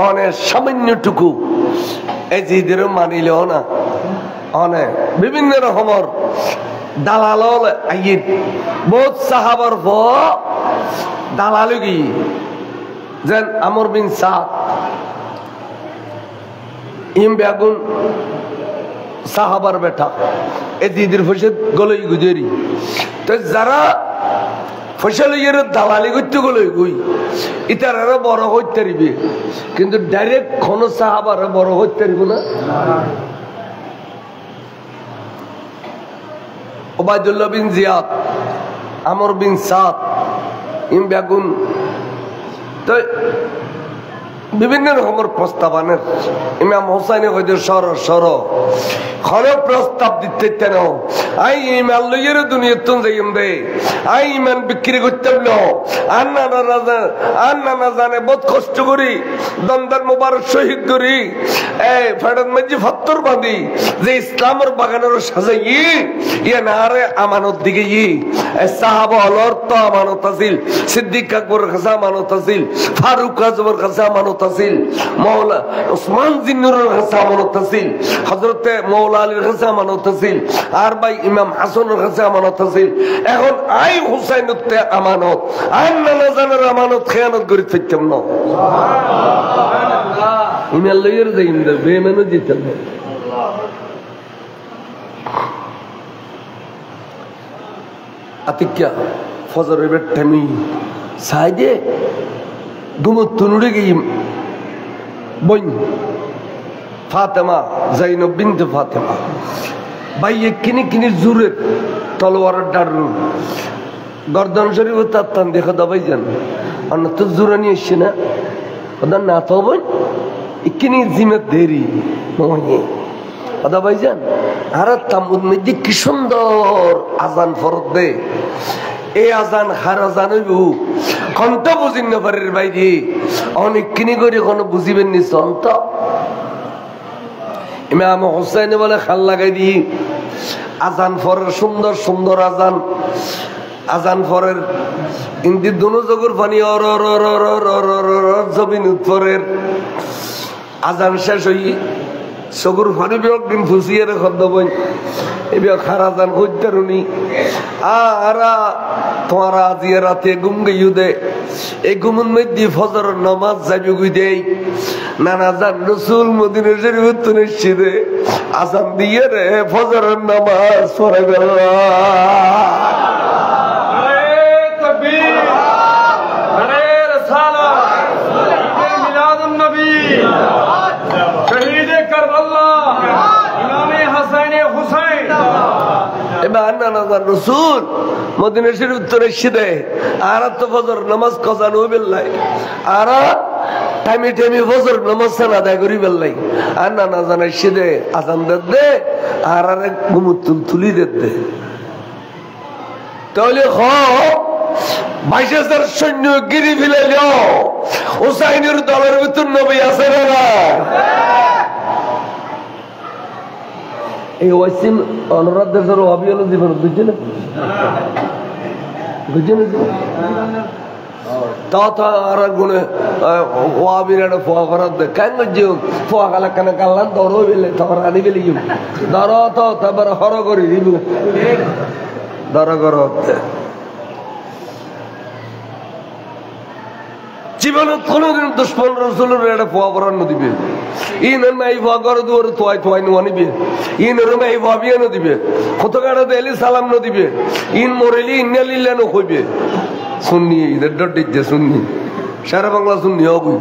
অনেক সামান্যটুকু এই জিদের মানিলেও না অনেক বিভিন্ন রকমের দালাল আইন বহুত সাহাবার দালাল কি যেন আমর বিন সাদ ইম বেগুন সাহাবার বেটা এ দিদির ফসল গলই গুজেরি তো যারা ফসল ইয়ের দালালি করতে গলই গুই ইতার আরো বড় হইতে পারিবে কিন্তু ডাইরেক্ট কোন সাহাবার বড় হইতে পারিব না ওবায়দুল্লাহ বিন জিয়াদ আমর বিন সাদ ইম বেগুন তো বিভিন্ন রকমের প্রস্তাব আনেন ইমাম হোসাইনে কইতে সর খরে প্রস্তাব দিতে কেন আই ইমান লইয়ের দুনিয়ার তুন যাইম দে আই ইমান বিক্রি করতে বলো আর না জানে বহুত কষ্ট করি দন্দার মোবারক শহীদ করি ফেডার মাঝে ফত্তর বাঁধি যে ইসলামের বাগানের সাজাই ইয়ে না রে আমানত দিকে সাহাবা হলর তো আমানত আছিল সিদ্দিক আকবরের কাছে আমানত আছিল ফারুক আজমের কাছে আমানত আছিল মৌলা উসমান জিন্নুরের কাছে আমানত আছিল হযরতে মৌলা আলীর কাছে আমানত আছিল আর ভাই ইমাম হাসানের কাছে আমানত আছিল এখন আই হুসাইনতে আমানত আর না জানার আমানত খেয়ানত করে থাকতাম না সুবহানাল্লাহ ইমাল লইয়ের যাইম দে বেমানো জিতাম আতিক্যা ফজরের টাইমে সাইডে দুমতুনুড়ে গিয়ে বই ফাতেমা জাইনব বিনতে ফাতেমা ভাইয়ে কিনি জুরে তলোয়ারের ডারু গর্দন শরীফ তাত্তান দেখা দাবাই যান অন্য তো জোরা নিয়ে এসছে না ওদের না তো বই কিনি জিমে দেরি নয় কথা ভাইজান আর তাম্বুর মধ্যে কি সুন্দর আজান ফরত দে এই আজান হার আজান হইব কন্ত বুঝিন না পারের বাইরে অনেক কিনি করে কোনো বুঝিবেন নি সন্ত ইমাম হোসেন বলে খাল লাগাই দি আজান ফরের সুন্দর আজান ফরের ইন্দি দুনো জগর পানি জমিন উৎপরের আজান শেষ হই সগুর ফানি বিয়োগ দিন ফুসিয়ে খদ্দ বই এবার খারা যান হইতারুনি তোমারা আজিয়া রাতে ঘুম গইউ দে এই ঘুমের মধ্যে ফজর নামাজ যাবি গুই দেই নানা জান রাসূল মদিনা শরীফ তো নিশ্চিতে আযান দিয়ে রে ফজরের নামাজ পড়ে গেল রসুল মদিনা শরীফ উত্তরে সিদে আর তো ফজর নামাজ কজান বেল্লাই আর টাইমে টাইমে ফজর নামাজ আদায় করি বেল্লাই আর নানা জানাই সিদে আজান দে আর ঘুমুতুল তুলি দে তাহলে 22,000 সৈন্য গিরি ফেলাইল হুসাইনের দলের ভিতর নবী আছে না এই ওয়াসিম অনুরাধ দেশের ওয়াবি হলো জীবন বুঝছেন তা আর গুণে ওয়াবির একটা ফোয়া করার দে কেন যে ফোয়া কালা কেন কাল্লান ধরো বেলে তখন আনি বেলে ধরো তো তারপরে হর করি দিব ধর কর জীবনত কোনদিন দুশ্মন রসুলের একটা ফোয়া করানো দিবে ইনের মাই ফোয়া করে দুয়ারে তোয়াই তোয়াই নোয়া নিবে ইনের মাই ফোয়া বিয়ে দিবে কত গাড়া দেলি সালাম ন দিবে ইন মরেলি ইন্নালিল্লা ন কইবে শুননি ঈদের ডটে শুননি সারা বাংলা শুননি অবুই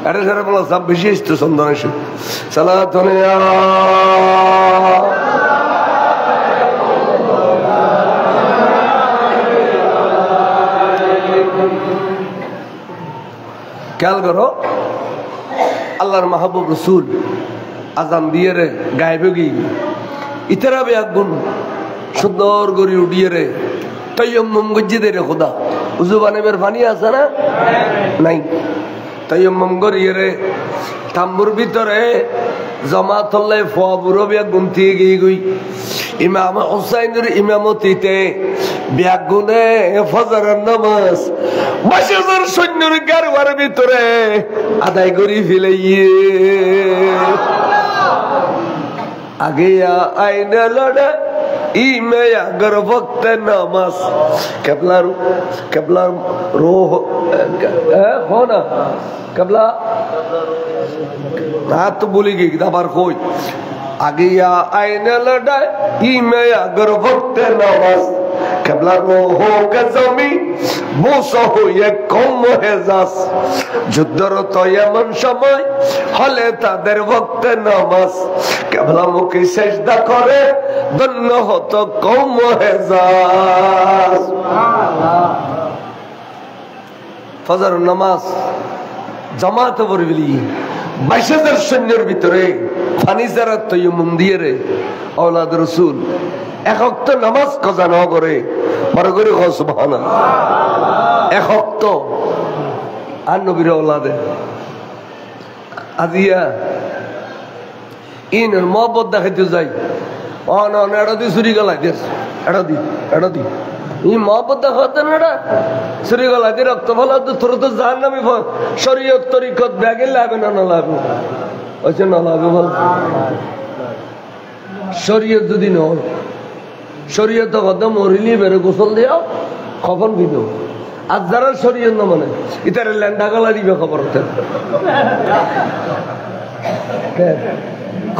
এটা সারা বাংলা সব বেশি আসতো সন্ধান এসে সালাতুন খেয়াল করো আল্লাহর মাহবুব রসুল আজান দিয়ে রে গায়েবে গিয়ে ইতারা বে আগুন সুন্দর করে উঠিয়ে রে তৈয়ম্মম গজ্জি দে রে খোদা উজু বানাবের পানি আছে না নাই তৈয়ম্মম করিয়ে রে তাম্বুর ভিতরে জমা থল্লাই ফোয়া বুড়ো বিয়া গুনতি গিয়ে গই ইমাম হুসাইনের ইমামতিতে ব্যাগুনে ফজরের নামাজ 22,000 সৈন্যের গারওয়ার ভিতরে আদায় করি ফেলাইয়ে আগে আইনা লড়া ইমে আগর ভক্ত নামাজ কেবলার রোহ हो ना কেবলা हाथ तो बोली गई आবার কই আগে আইনা লড়া ইমে আগর ভক্ত নামাজ কেবলা রোহ কে জমি মুসা হয়ে কম হেজাস যুদ্ধরত এমন সময় হলে তাদের ভক্ত নামাজ কেবলা মুখে সেজদা করে ধন্য হতো কম হেজাস ফজর নামাজ জামাতে পড়বি 22,000 সৈন্যের ভিতরে ফানিজারাত তৈয়ম্মম দিয়ে রে আওলাদ রাসূল এক ওয়াক্ত নামাজ কাজা না করে বড় করে সুবহানাল্লাহ এক ওয়াক্ত আর নবীর আওলাদে আজিয়া ইনের মহব্বত দেখাইতে যাই অন এটা দি চুরি গলাই দেশ এটা দি ই মহব্বত দেখাতে না এটা চুরি গলাই দিয়ে রক্ত ফলা তোর তো জাহান্নামী শরীয়ত তরিকত ব্যাগে লাভে না লাভে ওইছে না লাভে বল শরীয়ত যদি নয় শরীয়ত কথা মরিলি বেড়ে গোসল দিও খবর দিও আর যারা শরীয়ত না মানে ইতারে ল্যান্ডা গলা দিবে খবর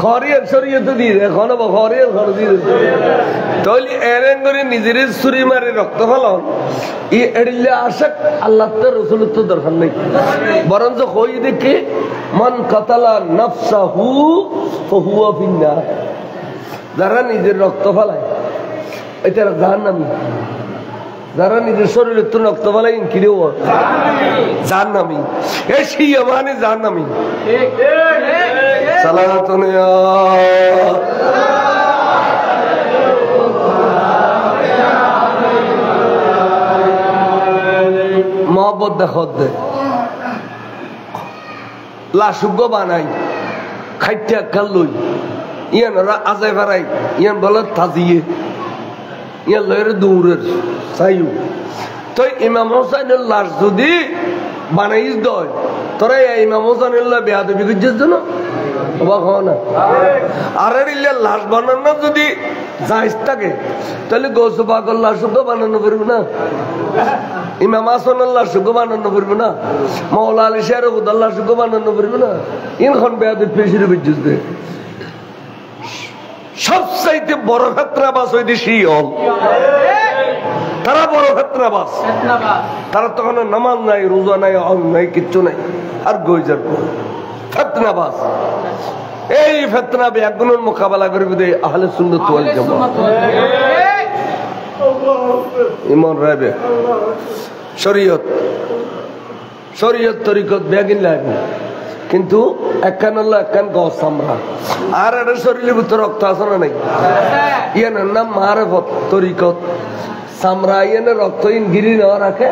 খরিয়ার শরীয়ত দিয়ে এখন খরিয়ার ঘর দিয়ে তাহলে এরেন করে নিজের ছুরি মারে রক্ত ফেলান ই এড়িলে আশাক আল্লাহ তো রসুলের তো দরকার নেই বরঞ্চ কই দেখে মান কাতালা নাফসাহু ফাহুয়া ফিন্নার যারা নিজের রক্ত ফেলায় এটা জাহান্নামী যারা নিজের শরীরের তো রক্ত ফেলায় কিরেও জাহান্নামী এ শিয়া মানে জাহান্নামী সালাতুন মহব্বত দেখত দে লাশুগ্য বানাই খাইটা কাল লই ইয়ান আজাই ফারাই ইয়ান বলে তাজিয়ে ইয়ান লয়ের দৌড়ের চাইও তো ইমাম হোসেনের লাশ যদি বানাইস দয় তোরা ইমাম হোসেনের বেয়াদবি করছিস না অবাক হওয়া না আর লাশ বানানো যদি জায়েজ থাকে তাহলে গৌসে পাক আল্লাহ শুদ্ধ বানানো পারবে না, ইমাম হাসান আল্লাহ শুদ্ধ বানানো পারবে না, মাওলা আলী শের আল্লাহ শুদ্ধ বানানো পারবে না। ইনখন বেয়াদব পেশির বিদ্যুৎ সবচাইতে বড় ফেতনাবাজ হইতে শিয়ল, তারা বড় ফেতনাবাজ। তারা তখন নামাজ নাই, রোজা নাই, হজ নাই, কিচ্ছু নাই, আর গইজার ফেতনাবাজ। এই ফেতনা বেগুনের মোকাবেলা করবে দে আহলে সুন্নাত ওয়াল জামাত। ইমান রাবে শরীয়ত তরিকত বেগিন লাগবে, কিন্তু একখান আল্লাহ একখান গছ আমরা আর একটা শরীরের ভিতরে রক্ত আছে না নাই? ইয়ানের নাম মারেফত তরিকত। চামড়া ইয়ানে রক্ত ইন গিরি নেওয়া রাখে,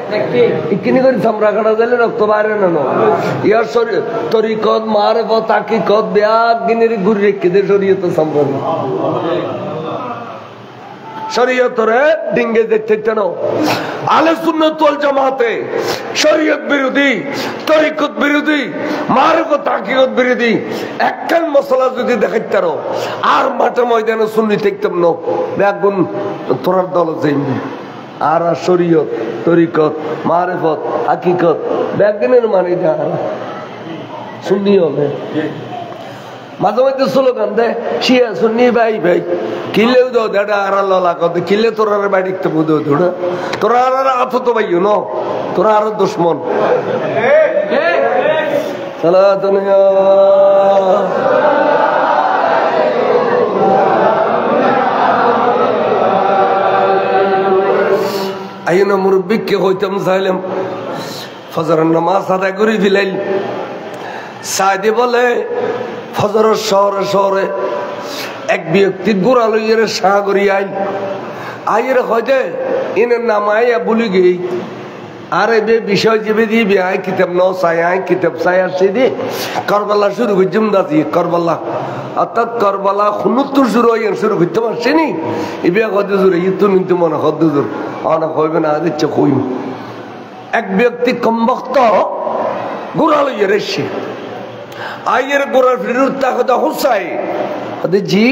ইকিনি করে চামড়া কাটা দিলে রক্ত বাইরে না। ইয়ার শরীর তরিকত মারেফত হাকিকত বেয়াগ গিনের ঘুরি রেখে দে শরীয়ত চামড়া শরীয়তরে ডিঙ্গে দেখতে কেন? আহলে সুন্নাত ওয়াল জামাতে শরীয়ত বিরোধী, তরিকত বিরোধী, মারিফত হাকিকত বিরোধী একখান মশলা যদি দেখাইতারো আর মাঠে ময়দানে সুন্নি থাকতাম না, বেগুন তোরার দল যাইনি। আর শরীয়ত তরিকত মারিফত হাকিকত বেগুনের মানে সুন্নি হবে। মাঝে মধ্যে স্লোগান দেয় শিয়া সুন্নি ভাই ভাই, কিলেও দাও দাদা আর লাগত কিলে তোর বাড়ি বুঝো ধুড়া তোরা আর আত তো ভাইও ন, তোরা আরো দুশ্মন। আই না মুরব্বিককে হইতাম চাইলাম ফজরের নামাজ আদায় করে ফেলাইল। সাইদে বলে ফজরের শহরে শহরে এক ব্যক্তি গোড়া লইয়ের সাগরি আইল, আইয়ের হয়তো এনের নাম আইয়া বলি গেই আর এ বিষয় যে দিবি আই কিতাব ন চাই আই কিতাব চাই আসছে দি করবালা শুরু করছিম দাদি করবালা অর্থাৎ করবালা 69 শুরু হইয়া শুরু করতে পারছে নি এবার কত জোরে ইতো নিতে মনে কত জোর অনেক হইবে না দিচ্ছে কইম। এক ব্যক্তি কমবক্ত গোড়া লইয়ের এসছে, আইয়ের গোড়ার ফিরুত কথা হুসাই জি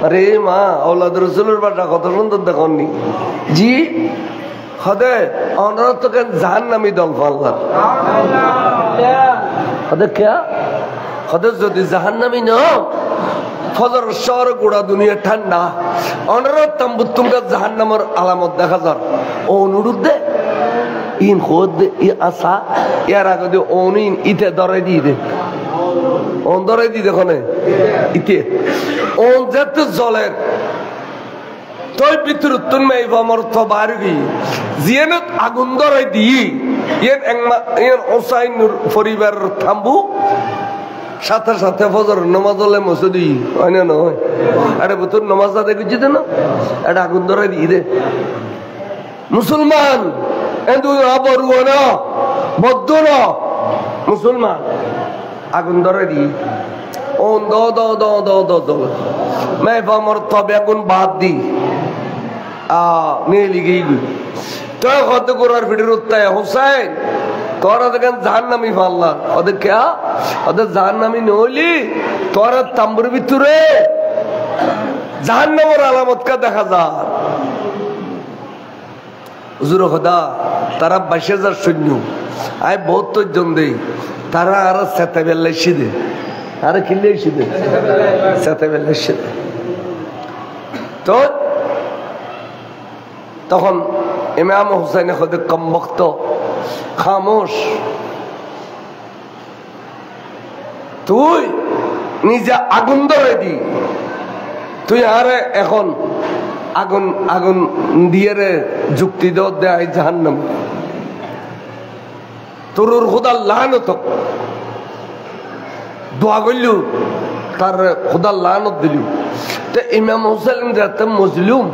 আরে মা আওলাদ রসুলের বাটা কত সুন্দর দেখনি জি হদে অনার তো কেন জাহান্নামী দল পাল্লার হদে কে হদে যদি জাহান্নামী ন ফজর শহর গোড়া দুনিয়া ঠান্ডা অনার তাম্বুত তুমকা জাহান্নামের আলামত দেখা যার ও অনুরোধ দে ইন খোদ দে ই আসা ইয়ার আগে দে অনিন ইতে ধরে দিয়ে দে অন ধরে দি দেখনে ইতে অন যেতে জলের তোর ভিতর তুমি আমার তো বাড়ি জিয়ানত আগুন ধরে দি ইয়েন ইয়েন ওসাইনুর পরিবার থাম্বু সাথে সাথে ফজর নামাজ হলে মসজিদি হয় না নয় আরে তোর নামাজ আদায় করছি না এটা আগুন ধরে দি দে মুসলমান এন্দু বড়ুয়া না বদ্ধ না মুসলমান আগুন ধরে দি ওন দ দ দ দ দ দ मैं बमर तब এখন বাদ দি নিয়ে লিগেই গই তো কত করার ভিডিওর উত্তায় হোসেন তোরা দেখেন জাহান্নামী পাল্লা ওদের কে ওদের জাহান্নামী নইলি তোরা তাম্বুর ভিতরে জাহান্নামের আলামত কা দেখা যায় হুজুর খোদা তারা 22,000 সৈন্য আয় 72 জন দেই তারা আর সেতে বেলাইছি দে আরে কিল্লেছি দে সেতে বেলাইছি তো তখন ইমাম হুসাইন খোদে কম বক্ত খামোশ তুই নিজে আগুন ধরে দি তুই আরে এখন আগুন আগুন দিয়ে রে যুক্তি দেয় জাহান্নাম তোর খোদার লানত দোয়া করলু তার খোদার লানত দিলু তো ইমাম হুসাইন যাতে মজলুম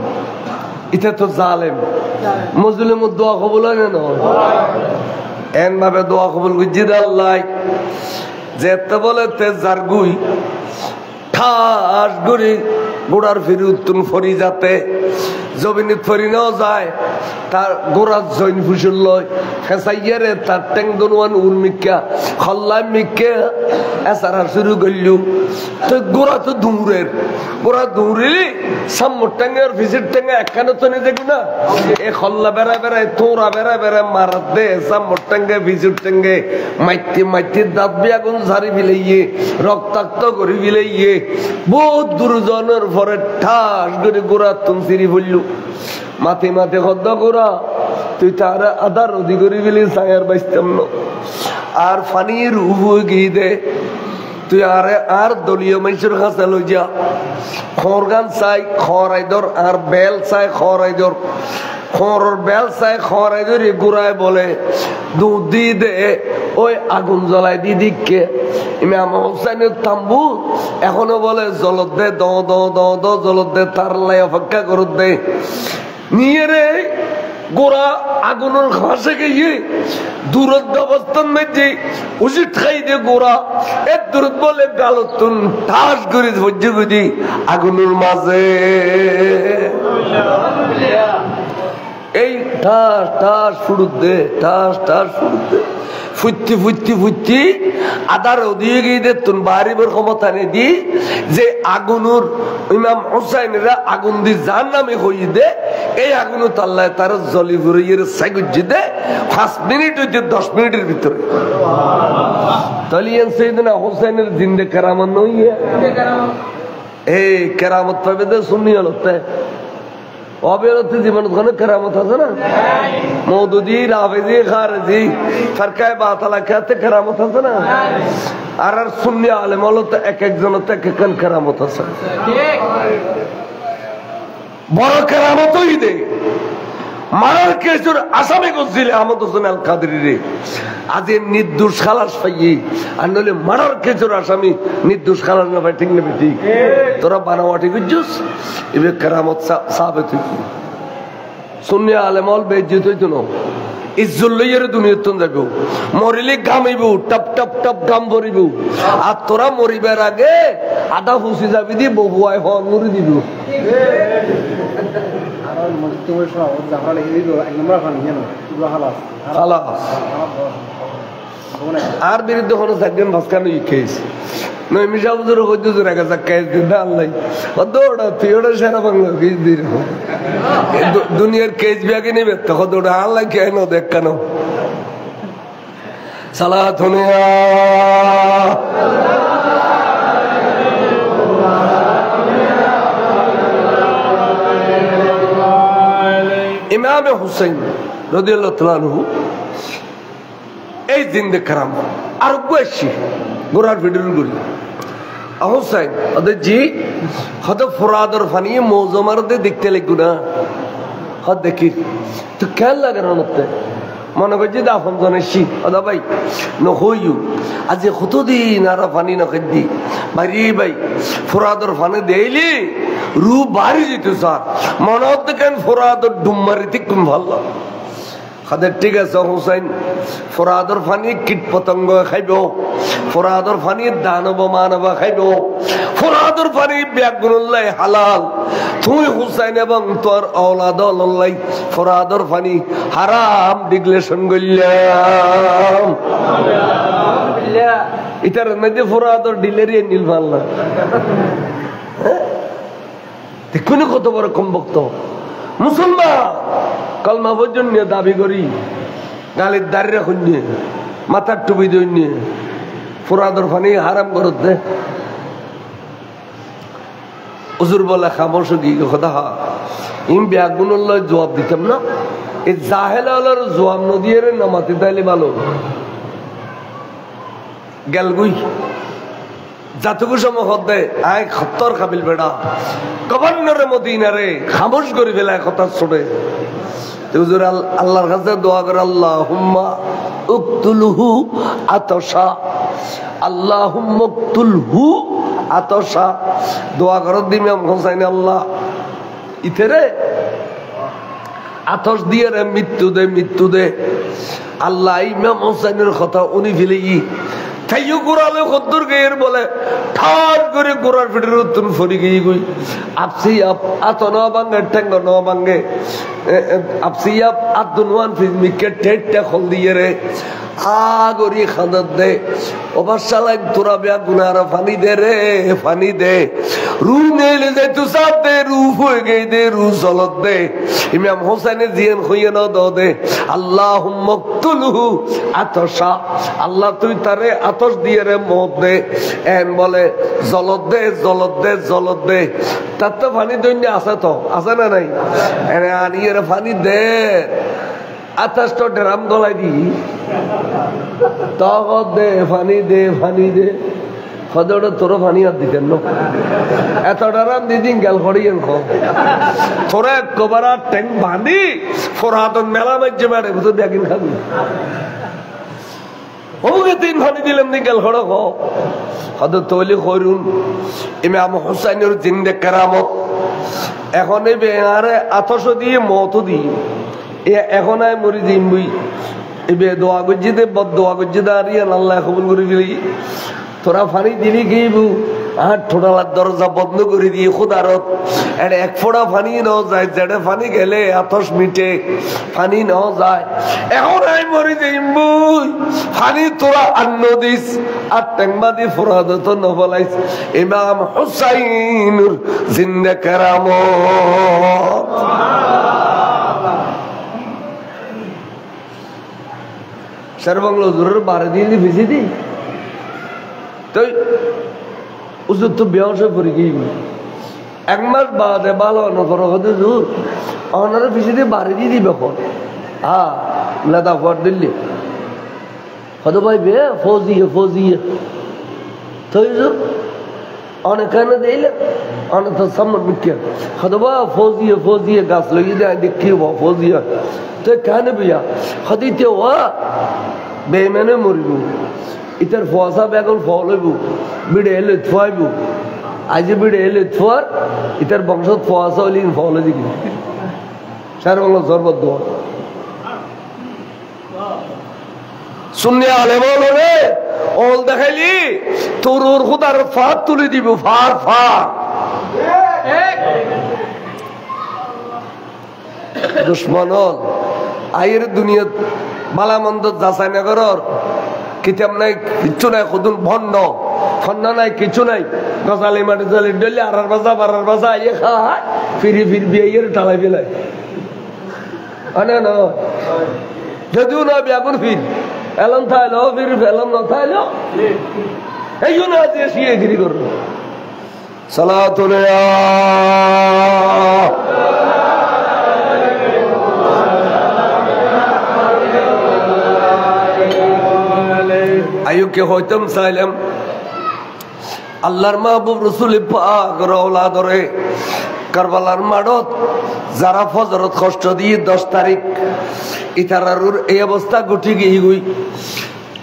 এটা তো জালেম মজলুমের দোয়া কবুল হয় না এন ভাবে দোয়া কবুল করছি আল্লাহ যেতে বলে তে জারগুই ঠাস গুড়ি গোড়ার ফিরি উত্তুন ফরি যাতে জমিনিত ফরি নেওয়া যায় তার গোড়ার জৈন ফুসুল লয় খেসাইয়ারে তার ট্যাং দনুয়ান উর্মিকা খল্লাই মিকে এসারা শুরু করলু তো গোড়া তো দূরের গোড়া দূরিলি সাম্মর টাঙ্গে আর ভিজিট টাঙ্গে একখানে তো নিয়ে দেখি না এ খল্লা বেড়া বেড়ায় তোরা বেড়া বেড়া মারাত দে সাম্মর টাঙ্গে ভিজিট টাঙ্গে মাইতে মাইতে দাঁত বিয়াগুন ঝাড়ি ফিলাইয়ে রক্তাক্ত করে ফিলাইয়ে বহুত দুর্জনের পরে ঠাস করে গোড়া তুম সিঁড়ি বললু মাথে মাথে হদ্দ গোড়া তুই তার আধার অধি করে ফেলি সায়ার বাইতাম না আর ফানির উবু গিয়ে দে তুই আর দলীয় মানুষের কাছে লই যা খরগান চাই খরাইদর আর বেল চাই খরাইদর খরর বেল চাই খরাইদর গুড়ায় বলে দুধ দি দে ওই আগুন জ্বলাই দি দিককে ইমাম হোসেনের তাম্বু এখনো বলে জলত দে দ দ দ দ জলত দে তার লাই অপেক্ষা করত দে নিয়ে রে গোড়া আগুনের ঘাসে গিয়ে দূরত্ব অবস্থান মেঝে উচিত খাই দিয়ে গোড়া এর দূরত বলে গালতুন ঠাস করে ভজ্য বুঝি আগুনের মাঝে এই ঠাস ঠাস ফুড়ুত দে ঠাস ঠাস ফুড়ুত দে ফুটতি ফুটতি ফুটতি আদার ওদিকে গিয়ে দেখতুন বাড়ির ক্ষমতা নেই দি যে আগুনুর ইমাম হুসাইনেরা আগুন দি যার নামে হইয়ে দে এই আগুনও তাল্লায় তার জলি ঘুরিয়ে সাইগুজি দে 5 মিনিট হইতে 10 মিনিটের ভিতরে তালিয়ান সাইয়েদনা হুসাইনের জিন্দে কেরামত নইয়ে এই কেরামত পাবে দে সুন্নি হলতে অবিরত জীবন কোন কেরামত আছে না মওদুদি রাফেজি খারজি ফরকায়ে বাতালা কাতে কেরামত আছে না আর সুন্নি আলেম হলতে এক একজন তে এক এক কেরামত আছে ঠিক বড় কেরামতই দে মারার কেসের আসামি করছিল আহমদ হোসেন আল কাদরি রে আজ নির্দোষ খালাস পাইয়ে আর নইলে মারার কেসের আসামি নির্দোষ খালাস না পাই ঠিক না ঠিক তোরা বানাওয়াটি বুঝছিস এবে কেরামত সাবেত হইছে সুন্নি আলেম হল বেইজ্জত হইতো না ইজ্জত লইয়ারে দুনিয়াতন যাইব মরিলে গামিব টপ টপ টপ গাম ভরিব আর তোরা মরিবার আগে আদা হুসি যাবি দি বহুয়াই হন মুরি দিব আর বিরুদ্ধে কোনো থাকবেন ভাস্কানো খেয়েছে মিশা বুঝুর হইতে রাখা কেস দিন আল্লাহ দৌড়া তুই ওটা সেরা বাংলা কেস দিন দুনিয়ার কেস বিয়াকে নেবে তখন দৌড়া আল্লাহ কে ন দেখ কেন সালাত ইমাম হুসাইন রাদিয়াল্লাহু তাআলা আনহু এই জিন্দে কারাম আর বেশি গোরার ভিডিও গুলি হুসাইন ওদের জি হদ ফুরাদর ফানি মৌজমার দে দেখতে লাগু না হদ দেখি তো কেন লাগে রনতে মনে করছি দাফন জনেছি ওদা ভাই নহইউ আজ কতদিন আর ফানি নখদি ভাই ভাই ফুরাদর ফানে দেইলি রু বাড়ি যেত স্যার মনে হতে কেন ফুরাদর ডুমারিতে কোন ভালো খাদের ঠিক আছে হুসাইন ফুরাদর ফানি কীট পতঙ্গ খাইব ফুরাদর ফানি দানব মানব খাইব ফুরাদর ফানি ব্যাগুনুল্লাহ হালাল তুই হুসাইন এবং তোর আওলাদ আল্লাহ ফুরাদর ফানি হারাম ডিক্লেরেশন করলাম এটার মধ্যে ফুরাদর ডিলেরি নীল ভাল্লা দেখুন কত বড় কমবক্ত মুসলমান কলমা পর্যন্ত দাবি করি গালির দাঁড়িয়ে রাখুন নিয়ে মাথার টুপি দই নিয়ে ফুরাদর ফানি হারাম করত দে হুজুর বলে খামোশ কি কথা ইম ব্যাগুনুল্লাহ জবাব দিতাম না এই জাহেলার জবাব নদিয়ে নামাতে তাইলে ভালো গেলগুই জাতকু সময় হদে আয় খত্তর খাবিল বেড়া গভর্নরে মদিনারে খামোশ করে ফেলায় কথা ছড়ে হুজুর আল্লাহর কাছে দোয়া করে আল্লাহুম্মা উকতুলহু আতশা আল্লাহুম্মা উকতুলহু আতশা দোয়া করে ইমাম হোসেন আল্লাহ ইতেরে আতশ দিয়ে রে মৃত্যু দে আল্লাহ ইমাম হোসেনের কথা উনি ফেলেই তাইও গোড়ালে কদ্দুর গেয়ের বলে ঠাট করে গোড়ার পিঠের উত্তর ফরি গিয়ে গই আপসি আত ন ভাঙ্গে ঠেঙ্গ ন ভাঙ্গে আপসি আপ আত নুয়ান ফিজমিকে ঠেটটা খল দিয়ে রে আগরি খানত দে অবশ্যালাই তোরা বিয়া গুনারা পানি দে রে পানি দে রু নেলে যে তু সাথ দে রু হয়ে গই দে রু জলত দে ইমাম হোসেনের জিয়ান হইয়ে ন দে আল্লাহুম্মা কতুলহু আতশা আল্লাহ তুই তারে আতশ দিয়ে রে মত দে এন বলে জলত দে জলত দে জলত দে তার তো পানি দৈন্য আছে তো আছে না নাই এনে আনিয়ে পানি দে আতাশটা ড্রাম গলায় দি তখন দে পানি দে পানি দে সদরে তোর পানি আর দিতেন না এত ড্রাম দিদিন গেল করিয়েন খো তোরা একবার ট্যাঙ্ক বাঁধি ফোরাতন মেলা মাঝে মারে বুঝতে দেখিন খাবি ওকে তিন পানি দিলাম নি গেল খড় খো সদ তৈলি করুন ইমাম হুসাইনের জিন্দে কেরামত এখন এই বেহারে আতশ দিয়ে মত দিয়ে এখন আয় মরি দিন বই এবে দোয়া করছি দে বদ দোয়া করছি দাঁড়িয়ে আল্লাহ কবুল করে দিলি তোরা ফানি দিবি গিয়েবু আর ঠোঁটালার দরজা বন্ধ করে দিয়ে খুদারত এটা এক ফোঁটা ফানি ন যায় যেটা ফানি গেলে আতশ মিটে ফানি ন যায় এখন আয় মরি দিন বই ফানি তোরা আন্ন দিস আর টেংবাদি ফোরাদ তো নবলাইস ইমাম হুসাইনুর জিন্দা কেরামত সর্বংলো জোরের বারে দিয়ে ভিজি দি তো উজুর তো বেহসে পড়ে গিয়ে এক মাস বাদে ভালো নকর হতে জোর অনারা ভিজি দিয়ে বারে দিয়ে দিবে এখন হ্যাঁ লেদা ফর দিল্লি হতো ভাই বে ফৌজিয়ে ফৌজিয়ে তো অনেকখানে দিলে অনেক তো সামনে বিক্রিয়া হতো বা ফৌজিয়ে ফৌজিয়ে গাছ লইয়ে দেয় দেখি ফৌজিয়া তো কেন বিয়া হদিতে ও বেমেনে মরিব ইতার ফসা বেগল ফল হইব বিড়ে এলে থুয়াইব আজ বিড়ে এলে থুয়ার ইতার বংশ ফসা হইলে ফল দিবি সার বাংলা সর্বত দোয়া শুনলে আলে বলো রে ওল দেখাইলি তোর ওর খুদার ফাঁক তুলে দিব ফার ফার দুশ্মন আয়ের দুনিয়া বালা মন্দ যাচাই না করার কিতাব নাই কিচ্ছু নাই খুদুন ভণ্ড খন্ড নাই কিছু নাই গজালি মাটি জালি ডলি আড়ার বাজা ইয়ে খায় ফিরি বিয়ে টালাই বেলায় আনে না যদিও না বিয়াগুন ফির এলম থাইলো ফির এলম না থাইলো এই জন্য আজ এসিয়ে গিরি করবো সালাতুল আয়ুকে হইতাম চাইলাম আল্লাহর মাহবুব রসুল পাক রওলা ধরে কারবালার মাঠত যারা ফজরত কষ্ট দিয়ে 10 তারিখ ইতারারুর এই অবস্থা ঘটি গিয়ে গই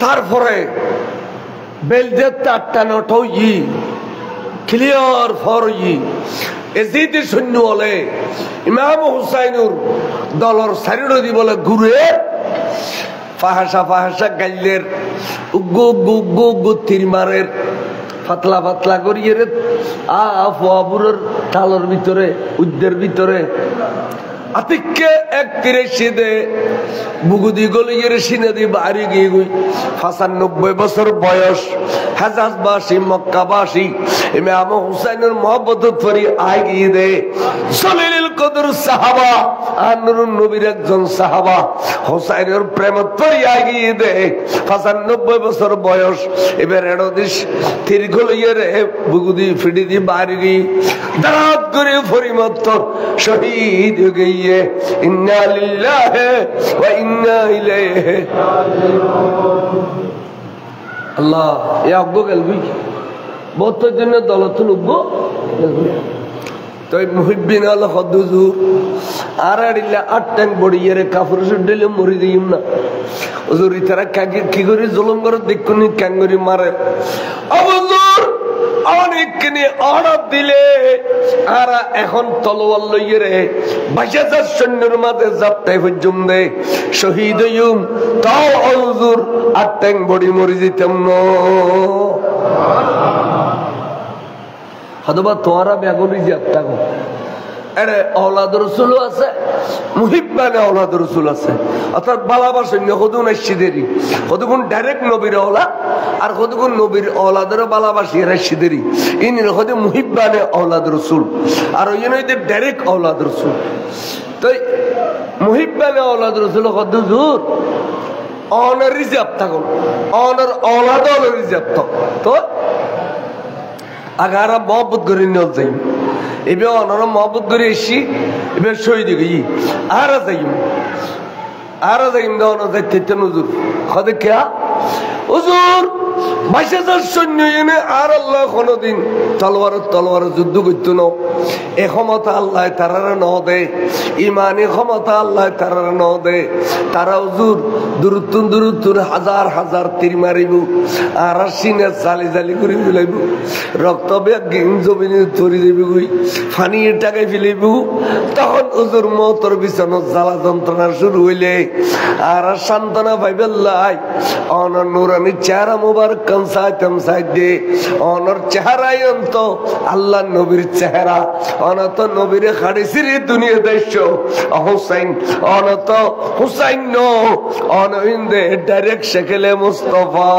তারপরে বেলজে 8টা নট হই ক্লিয়ার ফর হই এজিদের সৈন্য বলে ইমাম হুসাইনুর দলর সারিড দি বলে ঘুরে ফাহাসা গাইলের উগ্গু তিরমারের পাতলা পাতলা করিয়ে রে ফুয়াবুরের তালের ভিতরে উদ্দের ভিতরে আতিককে এক তীরে সিদে বুগুদি গলিয়ে সিনে দি বাড়ি গিয়ে গই 95 বছর বয়স হেজাজবাসী মক্কাবাসী ইমাম হুসাইনের মহব্বত ফরি আই গিয়ে দে সলিল কদর সাহাবা আর নুরুন নবীর একজন সাহাবা হুসাইনের প্রেমত ফরি আই গিয়ে দে 95 বছর বয়স এবার এড়দিস তীর গলিয়ে রে বুগুদি ফিডি দি বাড়ি গিয়ে দাঁত করে ফরিমত শহীদ গই ইন্না লিল্লাহি ওয়া ইন্না ইলাইহি আল্লাহ এ আগ্গো গেলবি বহুত জন্য দলতুন উগ্গো তো মুহিব্বিন আল খদুজুর আরাড়িলা 8 ট্যাঙ্ক বড়িয়ে রে কাফর দিলে মরি দিম না হুজুর ইতারা কি করে জুলুম করে দেখুনি ক্যাঙ্গুরি মারে হুজুর অনেকখানি অর্ডার দিলে আর এখন তলোয়ার লইয়ে রে 22,000 সৈন্যের মাঝে যাত্রায় হুজুম দে শহীদ হইম তাও হুজুর 8 ট্যাঙ্ক বড়ি মরি দিতাম না হদবা তোরা বেগুনি যাত্রা গো এর আওলাদ রাসূল আছে, মুহিব্বানে আওলাদ রাসূল আছে। অর্থাৎ ভালোবাসেন কতগুণ এসেদেরই, কতগুণ ডাইরেক্ট নবীর আওলাদ আর কতগুণ নবীর আওলাদের ভালোবাসি এর এসেদেরই। ইনি হতে মুহিব্বানে আওলাদ রাসূল আর ওই জন্য এদের ডাইরেক্ট আওলাদ রাসূল। তো মুহিব্বানে আওলাদ রাসূল কত দূর অনার রিজার্ভ থাকুন, অনার আওলাদ হলো রিজার্ভ থাক। তো আগারা মহব্বত করে নিয়ে যাই, এবার অনারা মহব্বত করে এসি, এবার শহীদ গই আর যাইম দেওয়ানো যাইতে নজুর খদে খেয়া হুজুর 22,000 সৈন্য এনে আর আল্লাহ কোনদিন তলোয়ার যুদ্ধ করতো না। এ ক্ষমতা আল্লাহ তারারা ন দে, ইমানি ক্ষমতা আল্লাহ তারারা ন দে। তারা হুজুর দূরত্ব হাজার হাজার তীর মারিব আর সিনে জালি করে ফেলাইব, রক্ত বেগ জমিনে ধরি দেব, ফানি টাকায় ফেলাইব। তখন হুজুর মতর বিছানত জ্বালা যন্ত্রণা শুরু হইলে আর সান্ত্বনা পাইবেল্লাই অনর নুরানি চেহারা মুবারক কানসাইতাম সাইদে অনর চেহারাই অন্ত আল্লাহ নবীর চেহারা অনত নবীর খাড়িসিরি দুনিয়া দেশ হুসাইন অনত হুসাইন নো অনইন্দে ডাইরেক্ট শেখেলে মুস্তাফা।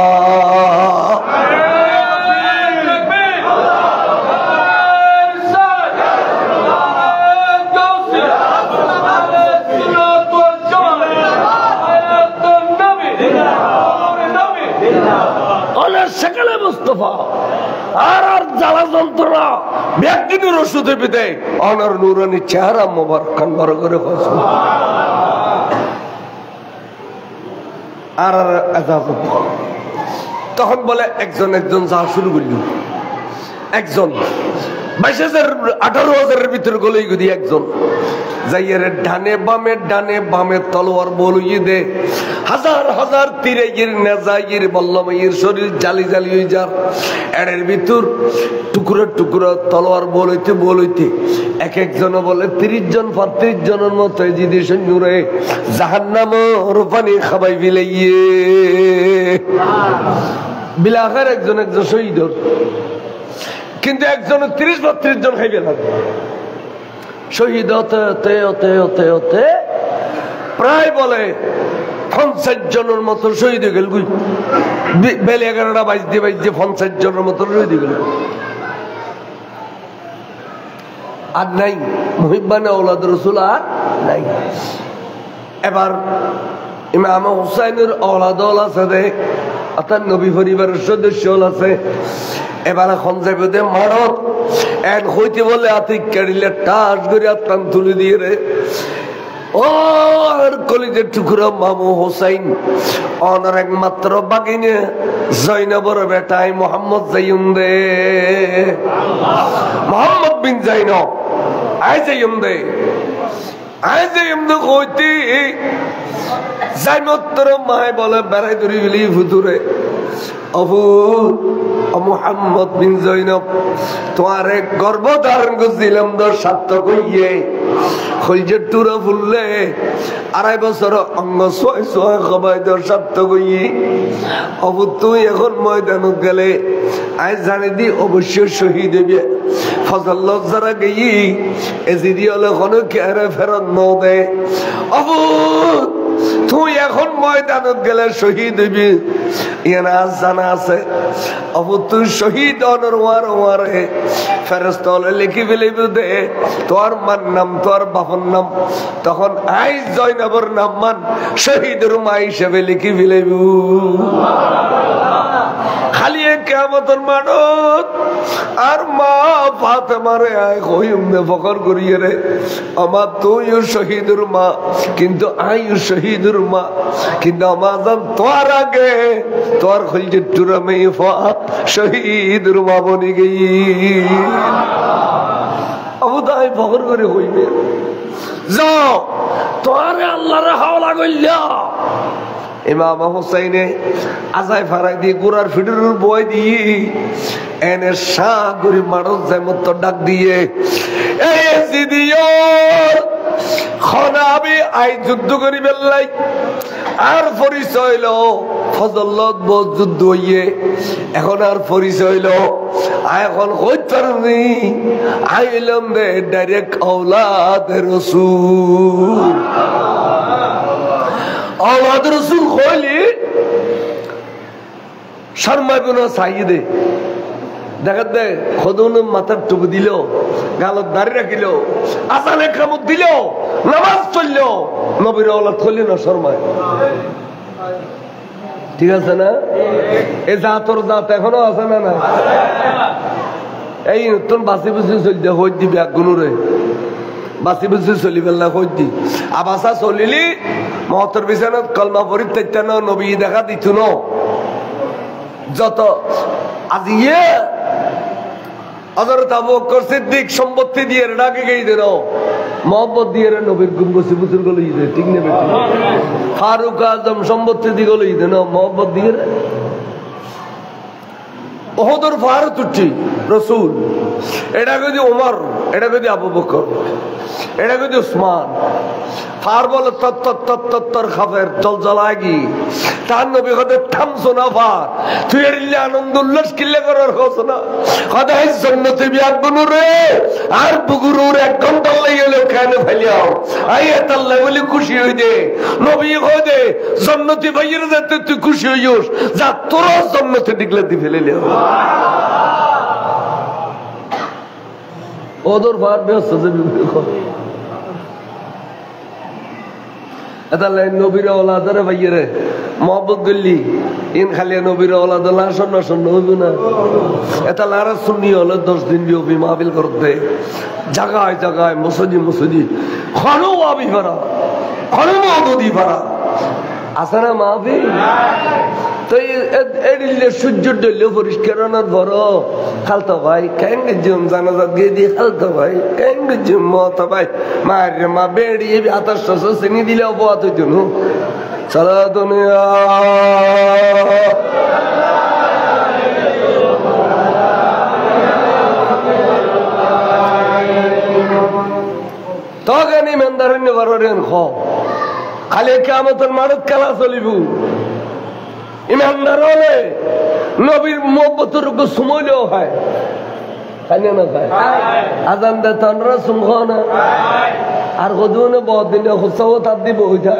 সেকালে মুস্তাফা আর আর জ্বালা যন্ত্রণা ব্যক্তিদের ওষুধে বিদে অনার নুরানি চেহারা মোবারক খান বড় করে আর তখন বলে একজন যা শুরু করল, একজন 22,000 18,000-এর ভিতরে গলেই গদি একজন যাইয়ের ডানে বামে তলোয়ার বলুই দে, হাজার হাজার তীরের নেজাইয়ের বল্লমের শরীর জালি হয়ে যার এর ভিতর টুকরো তলোয়ার বলইতে এক একজন বলে 30 জন 35 জনের মতো জিদি সৈন্যরে জাহান্নামের পানি খাবাই বিলাইয়ে বিলাখার একজন শহীদ, কিন্তু একজন 30-32 জন খাইবে না। শহীদ হতে প্রায় বলে 50 জনের মতো শহীদ হয়ে গেল। বেলে 11টা বাজতে 50 জনের মতো শহীদ হয়ে গেল। আর নাই মুহিব্বানে আওলাদ রাসূল আর নাই। এবার ইমাম হুসাইনের আওলাদ আছে, অর্থাৎ নবী পরিবারের সদস্য আছে। এবার এখন যাবে দে মারত এন হইতে বলে আতিক কাড়িলে টাস করে আত্মান তুলে দিয়ে রে ও আর কলিজের টুকরো মামু হুসাইন অনার একমাত্র বাগিনে জৈনবর বেটাই মোহাম্মদ যাইম দে, মোহাম্মদ বিন জাইনব আই যাইম দে কইতে জাইমত্তর মায় বলে বেড়াই ধরি গেলি ভুতুরে অবু মোহাম্মদ বিন জৈনব তোমারে গর্ব ধারণ করছিলাম তোর সার্থক হইয়ে খলজের টুরা ফুললে 2.5 বছর অঙ্গ ছয় সবাই তোর সার্থক হইয়ে অবু তুই এখন ময়দানত গেলে আজ জানি দি অবশ্যই শহীদ হইবে ফজল যারা গেই এজিদি হলে কোনো কেয়ারে ফেরত ন দে অবু তুই এখন ময়দানত গেলে শহীদ হইবি ইয়ানা জানা আছে অবু তুই শহীদ অনরে ফেরেশতা হলে লিখি ফেলিব দে তোর মান নাম তোর বাপর নাম, তখন আই জয়নবর নাম মান শহীদের মা হিসেবে লিখি ফেলিব। খালি কিয়ামতের মাঠত আর মা ফাতেমারে আয় কইমনে ফকর করিয়ে রে আমার তুইও শহীদের মা কিন্তু আইও শহীদের মা, কিন্তু আমার তোর আগে তোর খলজের টুরা মেয়ে শহীদের মা বনি গেই অবদায় ফকর করে হইবে যাও তোরে আল্লাহরে হাওলা কইলা। ইমাম হুসাইনে আজাই ফারাই দিয়ে গোড়ার ফিডুর বই দিয়ে এনে শাহ গরিব মানুষ যেমত ডাক দিয়ে আমি আই যুদ্ধ করি বেল্লাই আর পরিচয় লো ফজলত বহুত যুদ্ধ হইয়ে এখন আর পরিচয় হইল এখন কইতারনি আইলাম রে ডাইরেক্ট আওলাদ রাসূল আওলাদ রাসূল কইলি শর্মাইব না সাইদে দেখা দে খদন মাথার টুপি দিল গালত দাঁড়িয়ে রাখিল আসানে কামত দিল নামাজ চলল নবীর আওলাদ করলি না শর্মায় ঠিক আছে না এ জাতর জাত এখনো আছে না না এই নতুন বাসি বুঝি চলতে হই দিবি এক গুণরে বাসি বুঝি চলি পেলা হই দি আবাসা চলিলি মহতর বিছানাত কলমা পড়ি তেত্যান নবী দেখা দিত ন যত আজি হযরত আবু বকর সিদ্দিক সম্পত্তি দিয়ে ডাকে গই দেন মোহাম্মদ দিয়ে নবীর গুম্বসি বুজুর্গ লই দে ঠিক না বেটি ফারুক আজম সম্পত্তি দিয়ে লই দেন মোহাম্মদ দিয়ে ওহদর ফারুক তুটি রাসূল এটা কই ওমর এটা কই আবু বকর এটা কই উসমান ফার বল তত্তর খাফের চল জ্বলাগি তার নবী কত থামছো না ফার তুই এরিলে আনন্দ উল্লাস কিল্লে করার খোঁজ না কদাই জান্নাতে বিয়াত বনু রে আর বুগুরুর এক ঘন্টা লাগি গেল খানে ফেলিয়াও আইয়াত আল্লাহ বলি খুশি হই দে নবী কই দে জান্নাতি ভাইয়ের যাতে তুই খুশি হইস যা তোর জান্নাতে দিগলা দি ফেলিলে ওদর ফার বেস্ত যাবি এতালে নবীর ওলাদের ভাইয়েরে মহব্বত গল্লি ইন খালি নবীর ওলাদ শূন্য শূন্য হইব না এতালে আর শুনি হলে 10 দিন বিওপি মাহফিল করতে জায়গায় জায়গায় মসজিদ খনো আবি ভরা খনো মদদি ভরা আছে না মাহফিল তো এডিলে সূর্য ডলে পরিষ্কার হওয়ার বড় খালতো ভাই কেন জুম জানাজাত গিয়ে দিয়ে খালতো ভাই কেন জুম মত ভাই মারে মা বেড়িয়ে 2800 শ্রেণী দিলে অপবাদ হইত নু সারা দুনিয়া তখন ইমানদারিন বারবারেন খ খালি কিয়ামতের মাঠত খেলা চলিব ইমানদার হলে নবীর মোহব্বতের সুমইলেও হয় খাইলে না খায় আজান দে তনরা সুমখ না আর কদুনে বহুত দিনে খুসাও তার দিব হইতা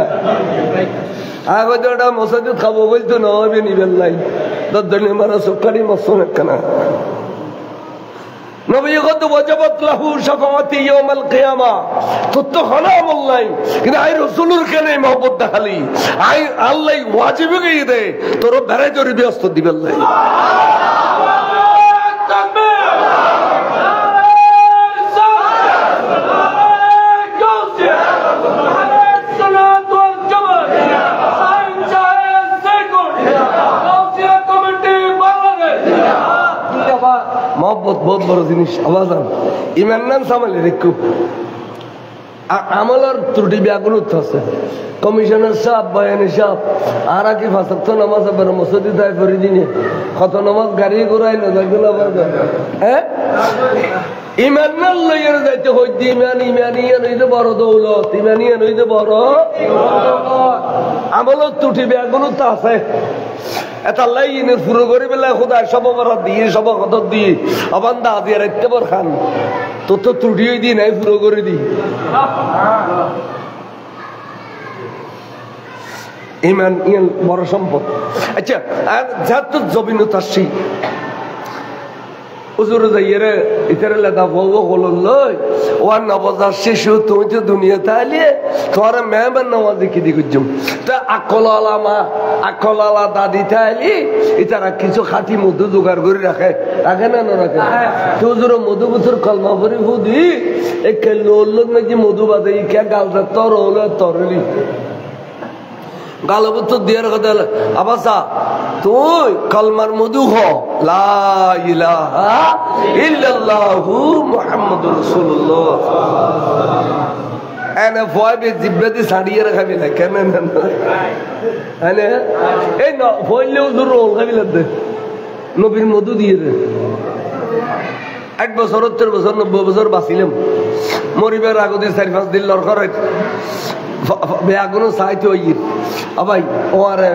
আগে তো ওটা মসজিদ খাবো বলতো না হবে নিবেন নাই দর্জনী মারা সকারি মসুন একখানা নবী কত ওয়াজিবাত লাহু শাফাআতি ইয়াউমাল কিয়ামা তো খানা আমল নাই কিন্তু আই রাসূলুর কেনে মহব্বত দেখালি আই আল্লাহ ওয়াজিব গই দে তোর বেরে জরি ব্যস্ত দিবেন নাই মহব্বত বহুত বড় জিনিস আবাজান ইমান নাম সামালে রেখু আমলের ত্রুটি ব্যাগুলো আছে কমিশনার সাহেব বয়ানি সাহেব আর কি ফাঁসত নামাজ আবার মসজিদ আয় করে দিনে কত নামাজ গাড়ি ঘুরাইলো দেখলো হ্যাঁ ইমান না লইয়ের যাইতে হইতে ইমানিয়ান হইতে বড় দৌলত ইমানিয়ান হইতে বড় আমলের ত্রুটি ব্যাগুলো তো আছে এটা লাইনের পুরো করে বেলা খোদায় সব দিয়ে সব কত দিয়ে অবান্ধা দিয়ে রাখতে পার খান তোর তো ত্রুটি হয়ে দিই নাই পুরো করে দিই ইমান ইয়ান বড় সম্পদ আচ্ছা আর যার তো জবিনত আসছি হুজুর যাইরে ইতারে লাগা বউ হললই ওয়ান নবজার শিশু তুমি তো দুনিয়াতে আলিয়ে তোমার মেহমান নামাজি কি দি গুজুম তা আকলালা মা আকলালা দাদি তাইলি ইতারা কিছু খাঁটি মধু জোগাড় করে রাখে রাখে না না রাখে তো হুজুর মধু বছর কলমা পড়ি ফুদি এক লোল নাকি মধু বাদে কে গালটা তর হলো তরলি গালব তো দিয়ার কথা আবাসা তুই কলমার মধু হ লা ইলাহা ইল্লাল্লাহু মুহাম্মাদুর রাসূলুল্লাহ এনে ফয়বে জিব্বাতে সাড়িয়ে রাখাবি না কেন না এনে এই না ফয়লে হুজুর রোল খাবি লাগবে নবীর মধু দিয়ে রে 8 বছর 70 বছর 90 বছর বাঁচিলাম মরিবার আগতে 4-5 দিন লড় করে বেয়াগুনো চাইতে হই ভাই ওয়ারে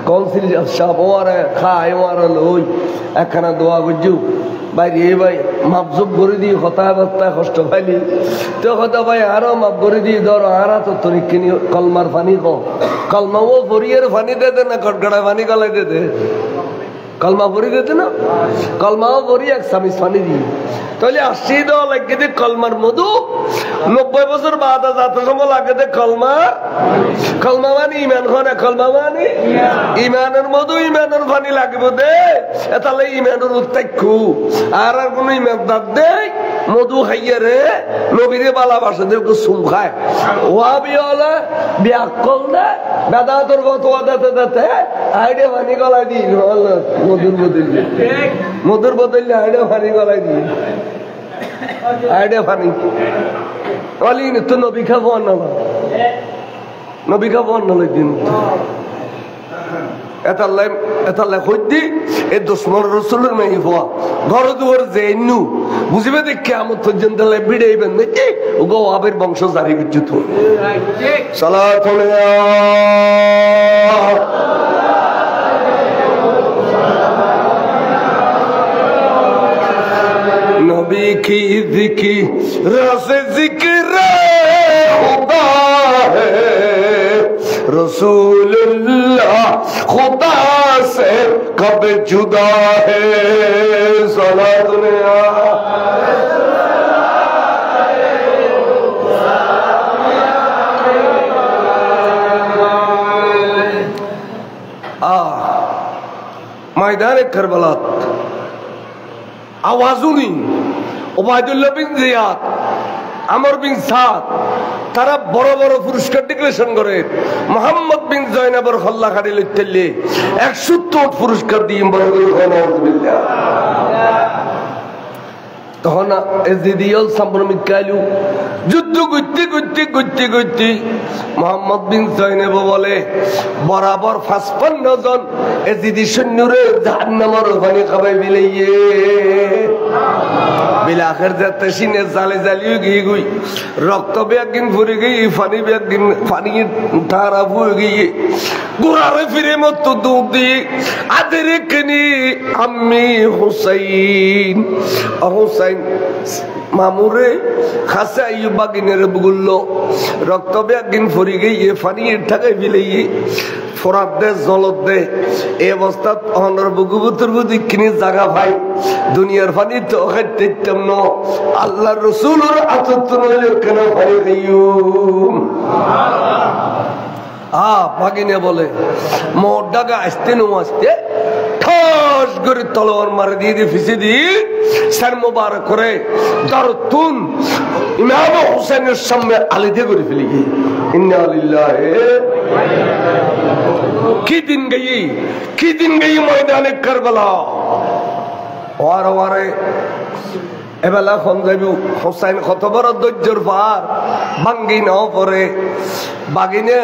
কাউন্সিল সাহেব ওয়ারে খায় ওয়ারে লই একখানা দোয়া করছু ভাই রে ভাই মাপজুপ করে দিই হতায় বস্তায় কষ্ট পাইলি তো কথা ভাই আরো মাপ করে দিই ধরো আরা তো তরি কিনি কলমার পানি কলমাও ভরিয়ের পানি দে দে না কটকড়ায় পানি গলায় দে দে কলমা ভরি দিতে না কলমাও ভরি এক চামিচ পানি দিই তাহলে 80 দেওয়া লাগে যে কলমার মধু 90 বছর বাদ যাত সময় লাগে যে কলমা মানে ইমান খনে কলমা মানে ইমানের মধু ইমানের পানি লাগবে দে তাহলে ইমানের উত্তাক্ষু আর কোন ইমানদার দে মধু খাইয়ে রে নবীরে ভালোবাসে দে সুম খায় ওয়াবি হলে বিয়াকল দে বেদাতর ফতোয়া দিতে দিতে আইডে পানি গলায় দিই মধুর বদলে আইডে পানি গলায় দিই আইডে পানি অলিন তো নবী খাবো না নবী খাবো না দিন এতাল্লাই হইদি এই দুশ্মন রসুলের মেয়ে হওয়া ঘর দুয়ার যে নু বুঝবে দেখে আমার তো জেন্দালাই বিড়াইবেন নাকি ও গো আবের বংশ জারি করছে তো সালাত नबी की जिक्र खुदा है रसूलुल्लाह खुदा से कब जुदा है सलात दुनिया मैदान करबला आवाजुनी ওবায়দুল্লাহ বিন জিয়াদ আমর বিন সাদ তারা বড় বড় পুরস্কার ডিক্লেরেশন করে মোহাম্মদ বিন জয়নাবর হল্লা খাড়ি লইতেলে 100 পুরস্কার দিয়ে বড় করে আলহামদুলিল্লাহ তখন এজিদিয়াল সামরমিক কালু যুদ্ধ করতে মোহাম্মদ বিন জয়নাব বলে বরাবর 55 জন এজিদি সৈন্যরে জাহান্নামের পানি খাবাই বিলাইয়ে বিলাখের যাতে সিনে জালে জ্বালিয়ে গিয়ে গই রক্ত ব্যাগিন ফুরে গিয়ে পানি ব্যাগিন পানি ধারা ফুয়ে গিয়ে গোড়ারে ফিরে মত দুধ দিয়ে আদের কেনি আমি হুসাইন মামুরে খাসা বাগিনের বুগুল্লো রক্ত ব্যাগিন ফুরে গিয়ে পানি ঠাকাই বিলাইয়ে ফোরাত দে জলত দে এই অবস্থা অনর বুগুবুতর বুদি কিনে জায়গা ভাই দুনিয়ার পানি তো খাইতাম না আল্লাহর রাসূলের আতত নইলে কেন ভাই গাইও বাগিনে বলে মোর ডাগা আসতে নো আসতে ঠস করে তলোয়ার মারে দিয়ে ফিসে দিয়ে সার মোবারক করে দরতুন ইমাম হোসেনের সামনে আলিদে করে ফেলি ইন্না লিল্লাহি কি দিন গই ময়দানে কারবালা ওয়ারে এবেলা খন যাইব হোসেন কত বড় ধৈর্যর পার ভাঙ্গি নাও পরে বাগিনে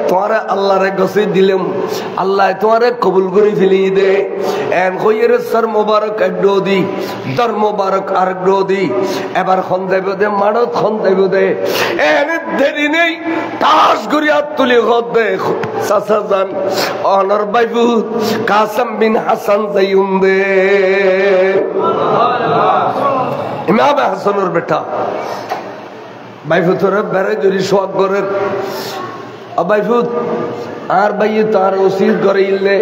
তোমারে আল্লাহরে গছে দিলাম আল্লাহ তোমারে কবুল করে ফেলি দে এন কইয়ের সর মোবারক একডো দি দর মোবারক আরেকডো দি এবার খন যাইব দে মাড়ত খন যাইব দে এন দেরি নেই তাস গরিয়া তুলি হদ দে চাচা জান অনর বাইবু কাসম বিন হাসান যাইউম দে ইমাম হাসানের বেটা বাইফুতরে বেড়ে যদি সোয়াগ করে বাইফুত আর বাইয়ে তার ওসির করে ইলে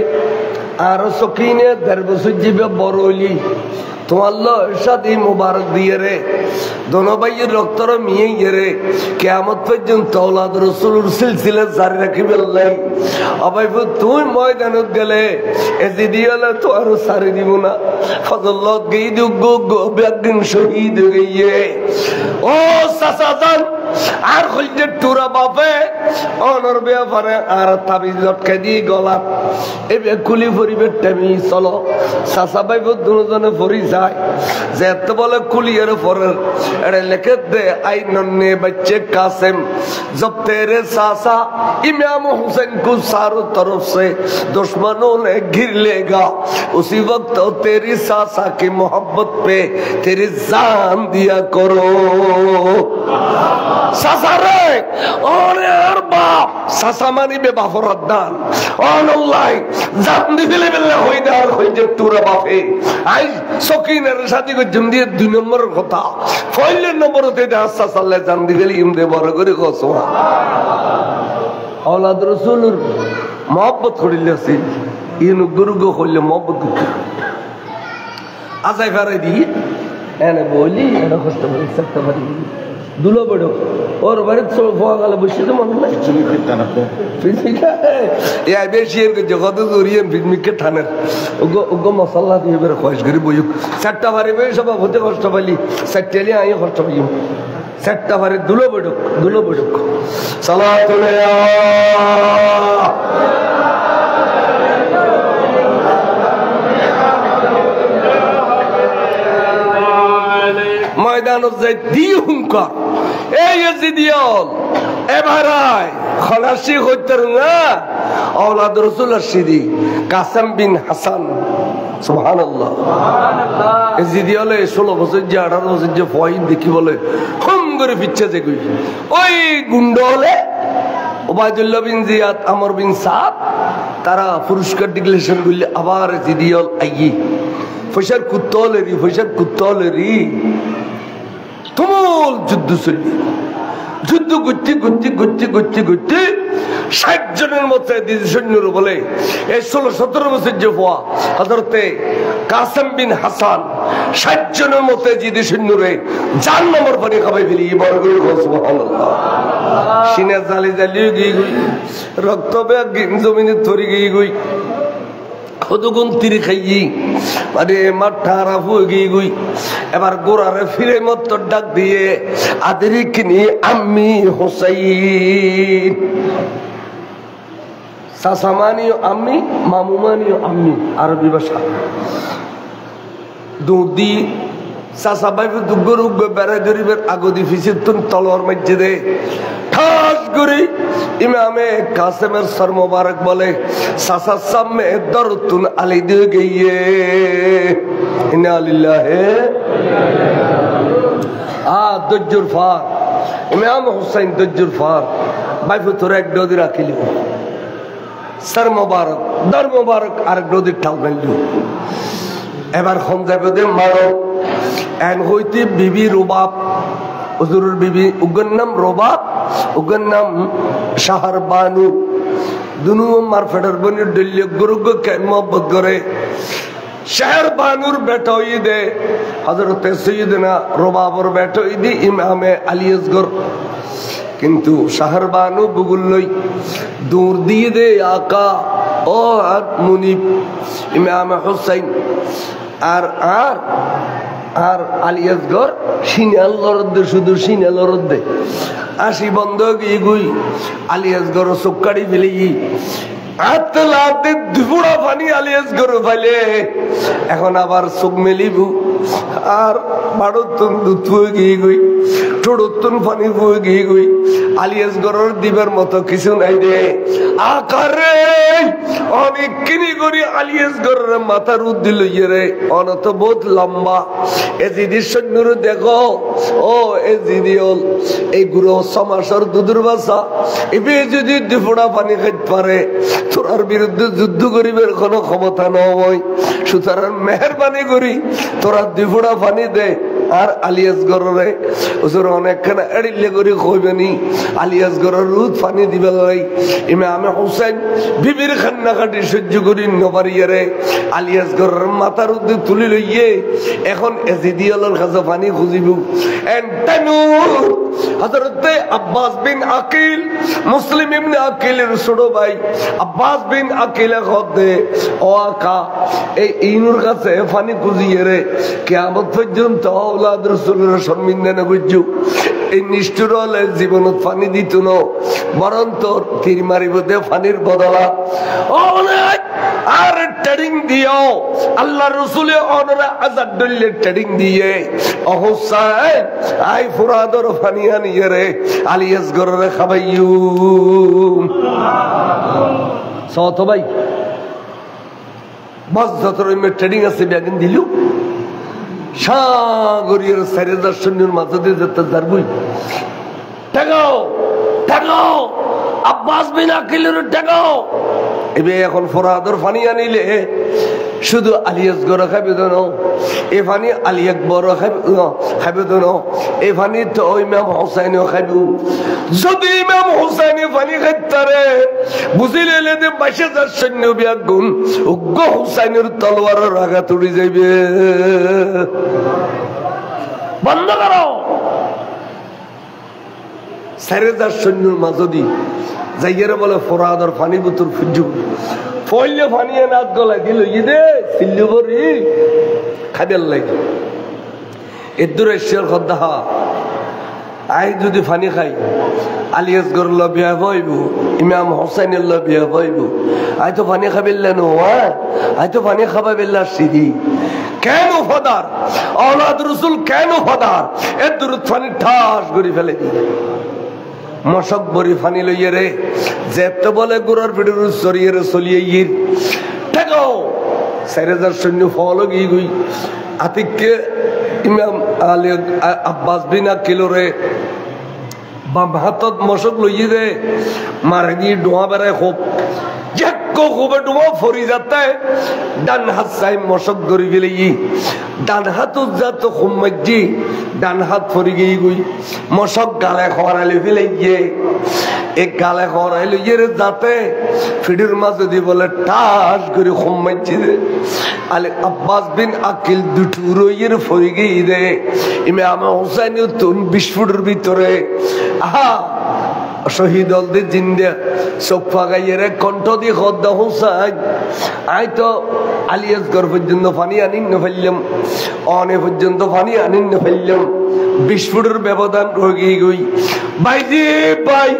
আর সকিনে 1.5 বছর জীবে বড় হইলি তোমার সাথে মুবারক দিয়ে রে দোনো ভাইয়ের রক্তর মিয়ে রে কিয়ামত পর্যন্ত আওলাদ রাসূলুর সিলসিলা জারি রাখিবে আল্লাহ আবাইবু তুই ময়দানত গেলে এজিদি হলে তো আর সারি দিব না ফজলত গই দুগো একদিন শহীদ গইয়ে ও সাসাদান আর হইলে টুরা বাপে অনর ব্যাপারে আর তাবিজ লটকে দিয়ে গলা এবে কুলি পরিবে টেমি চলো সাসা ভাইবু দুজনে পরি যায় যে এত বলে কুলিয়ের পরের এড়ে লিখে দে আই নন্নে बच्चे कासिम जब तेरे सासा इमाम हुसैन को चारों तरफ से दुश्मनों ने घिर लेगा उसी वक्त तेरी सासा की मोहब्बत पे तेरी जान दिया करो সাসারে অনেক বাপ সাসা মানিবে বাপর দান অনলাই জান দিলে বেলা হই দার হই যে তোরা বাপে আই সকিনের সাথে গজম দিয়ে 2 নম্বরের কথা পয়লে নম্বরতে দে সাসালে জান দিলে ইমদে বড় করে কসো औलाद रसूल मोहब्बत करिले আছে ইনু গুরুগো হইলে मोहब्बत করতে আজাই ফারে দি এনে বলি এটা কষ্ট করে সত্য বাড়ি দুলো বড় ওর বাড়ি তো ফোয়া গেল বসে তো মন নাই চুমিকে টানাতে ফিজিকা এই বেশি এর জগত জড়িয়ে ফিজিকে টানার ওগো মশলা দিয়ে বের খোঁজ করি বই সত্য বাড়ি বে সব হতে কষ্ট পাইলি সত্যলি আই কষ্ট পাই সত্য বাড়ি দুলো বড় সালাতুল্লাহ ময়দান দিহুঙ্কা এই জিদিয়ল এবারাই খলাসি হইতের না औलाद रसूल সিদি কাসম বিন হাসান সুবহানাল্লাহ এই জিদিয়লে 16 বছর যে 18 বছর যে ফয়িন দেখি বলে হুম করে পিচ্ছে যে কই ওই গুন্ডলে ওবায়দুল্লাহ বিন জিয়াদ আমর বিন সাদ তারা পুরস্কার ডিক্লেরেশন করলে আবার জিদিয়ল আইয়ি ফশার কুত্তলেরি তুমুল যুদ্ধ চলবে যুদ্ধ করতে 60 জনের মতো সৈন্যর বলে এই 16-17 বছর যে হওয়া হযরতে কাসেম বিন হাসান 60 জনের মতো জিদি সৈন্যরে জাহান্নামের পানি খাওয়াই ফেলি বড় করে সুবহানাল্লাহ সিনা জালি গই রক্ত বেগ জমিনে ধরে গই কতগুণ তীর খাইyi মানে মাঠারা ফুগি গই এবার গোরারে ফিরে মত ডাক দিয়ে আদরিকনি আম্মি হুসাইন সাসামানিও আম্মি মামুমানিও আম্মি আরবি ভাষা দুদি সাসা বাইবে দুগরুগ বেড়া গরিবের আগদি ফিসিতুন তলোয়ার মধ্যে দে ঠাস করে ইমামে কাসেমের সর মোবারক বলে সাসা সামনে দরতুন আলী দিয়ে গিয়ে ইন্না লিল্লাহি দজ্জুর ফার ইমাম হুসাইন দজ্জুর ফার বাইবে তোরা এক ডদি রাখিল সর মোবারক দর মোবারক আর ডদি ঠাল গেল এবার খন যাবে দে মারো এন হইতে বিবি রুবাব হুজুরের বিবি উগর নাম রুবাব উগর নাম শাহর বানু দুনু মার ফেডার বনি ডল্য গুরুগ কে মোহব্বত করে শাহর বানুর বেটা হই দে হযরত সৈয়দনা রুবাবর বেটা হই দি ইমামে আলী আসগর কিন্তু শাহর বানু বুগুল লই দূর দিয়ে দে আকা ও আর মুনিব ইমামে হুসাইন আর আলী আসগর সিনাল লরদে শুধু সিনাল লরদে আসি বন্ধ গিয়ে গুই আলী আসগর চোখকাড়ি ফেলে আতলাতে দুপুরা পানি আলী আসগর ফেলে এখন আবার চোখ মেলিবু আর বাড়তুন দুধ ফুয়ে গিয়ে গুই টোড়তুন পানি ফুয়ে গিয়ে গুই আলী আসগরের দিবের মতো কিছু নাই দে আকারে অনেক কিনি করি আলী আসগরের মাথার উদ্দি লইয়ে রে অনত বহুত লম্বা এ জিদি সৈন্যর দেখো ও এ জিদিওল এই গুরু সমাসর দুধুর বাসা এবে যদি দুপুরা পানি খাইতে পারে তোরার বিরুদ্ধে যুদ্ধ করিবার কোনো ক্ষমতা নয় সুতরাং মেহরবানি করি তোরা দুপুরা পানি দে আর আলী আসগরে হুজুর অনেকখানে এড়িলে করে কইবেনি আলী আসগরের রুদ পানি দিবে লাই ইমামে হুসাইন বিবির খান্নাকাটি সহ্য করি নপারিয়ে রে আলী আসগরের মাথার উদ্দে তুলি লইয়ে এখন এজিদিয়ালের কাছে পানি খুঁজিব এন্টানুর হযরতে আব্বাস বিন আকিল মুসলিম ইবনে আকিলের ছোট ভাই আব্বাস বিন আকিলে খদে ও আকা এই ইনুর কাছে পানি খুঁজিয়ে রে কিয়ামত পর্যন্ত औलाद रसूलेर शर्मिंदा न बुझु এই নিষ্ঠুর হলে জীবনত পানি দিত না বরং তোর তীর মারিব দে পানির বদলা অনেক আর ট্রেডিং দিও আল্লাহ রসুলের অনরা আজাদ দলিলে ট্রেডিং দিয়ে অহসাই আই ফুরাদর পানি আনিয়ে রে আলী আসগরের খাবাইয়ু সত ভাই বাস যতর ট্রেডিং আছে ব্যাগিন দিলু সাগরীয় 4000 সৈন্যের মাঝে দিয়ে যেতে যারবই ঠেকাও ঠেকাও, আব্বাস বিন আকিলের ঠেকাও। এবার এখন ফরহাদর পানি আনিলে শুধু আলী আসগর খাইবে তো না, এ পানি আলী আকবর খাইবে তো না, এ পানি তো ইমাম হুসাইনও খাইব। যদি ইমাম হুসাইন পানি খাইতারে বুঝিলে যে 22,000 সৈন্য বিয়াগুন উগ্র হুসাইনের তলোয়ারের আঘাত উড়ে যাইবে। বন্ধ করো। 4,000 সৈন্যর মাঝদি যাইয়ারে বলে ফরহাদর পানি বুতুর ফুজু ফইলে পানি নাক গলায় দিল ইদে সিল্লু বরি খাইবার লাগে। এদুর এসের খদ্দাহা আই যদি পানি খাই আলী আসগর বিয়া হইব, ইমাম হুসাইনের বিয়া হইব, আই তো পানি খাবিল্লেন আই তো পানি খাবা বেল্লা সিঁড়ি কেন ফদার আওলাদ রসুল কেন ফদার এ দূরত পানি ঠাস করে ফেলে দি মশক বরি ফানি লইয়ে রে যেতে বলে গোড়ার পিঠের চড়িয়ে রে চলিয়ে গির ঠেকাও। 4,000 সৈন্য ফল গিয়ে গুই আতিককে ইমাম আলী আব্বাস বিন আকিল রে বাম হাতত মশক লইয়ে রে মারে দিয়ে ডোয়া বেড়ায় খুব খুবে ডুবো ফরি যাতে ডান হাত চাই মশক ধরি গেলে ডান হাত যাত খুমাজি ডান হাত ফরি গিয়ে গুই মশক গালে খরাইলে ফেলে গিয়ে এক গালে খরাইলে গিয়ে যাতে ফিডির মাঝে দিয়ে বলে টাস করে খুমাজি রে আলে আব্বাস বিন আকিল দুটুরো ইয়ের ফরি গিয়ে রে ইমাম হুসাইন তুন 20 ফুটের ভিতরে আহা শহীদ হলদে জিন্দা চোখ ফাঁকাইয়ে রে কণ্ঠ দিয়ে খদ্দা হুসাইন আই তো আলী আসগর পর্যন্ত পানি আনিন না ফেললাম, অনে পর্যন্ত পানি আনিন না ফেললাম, 20 ফুটের ব্যবধান রয়ে গই ভাইজি ভাই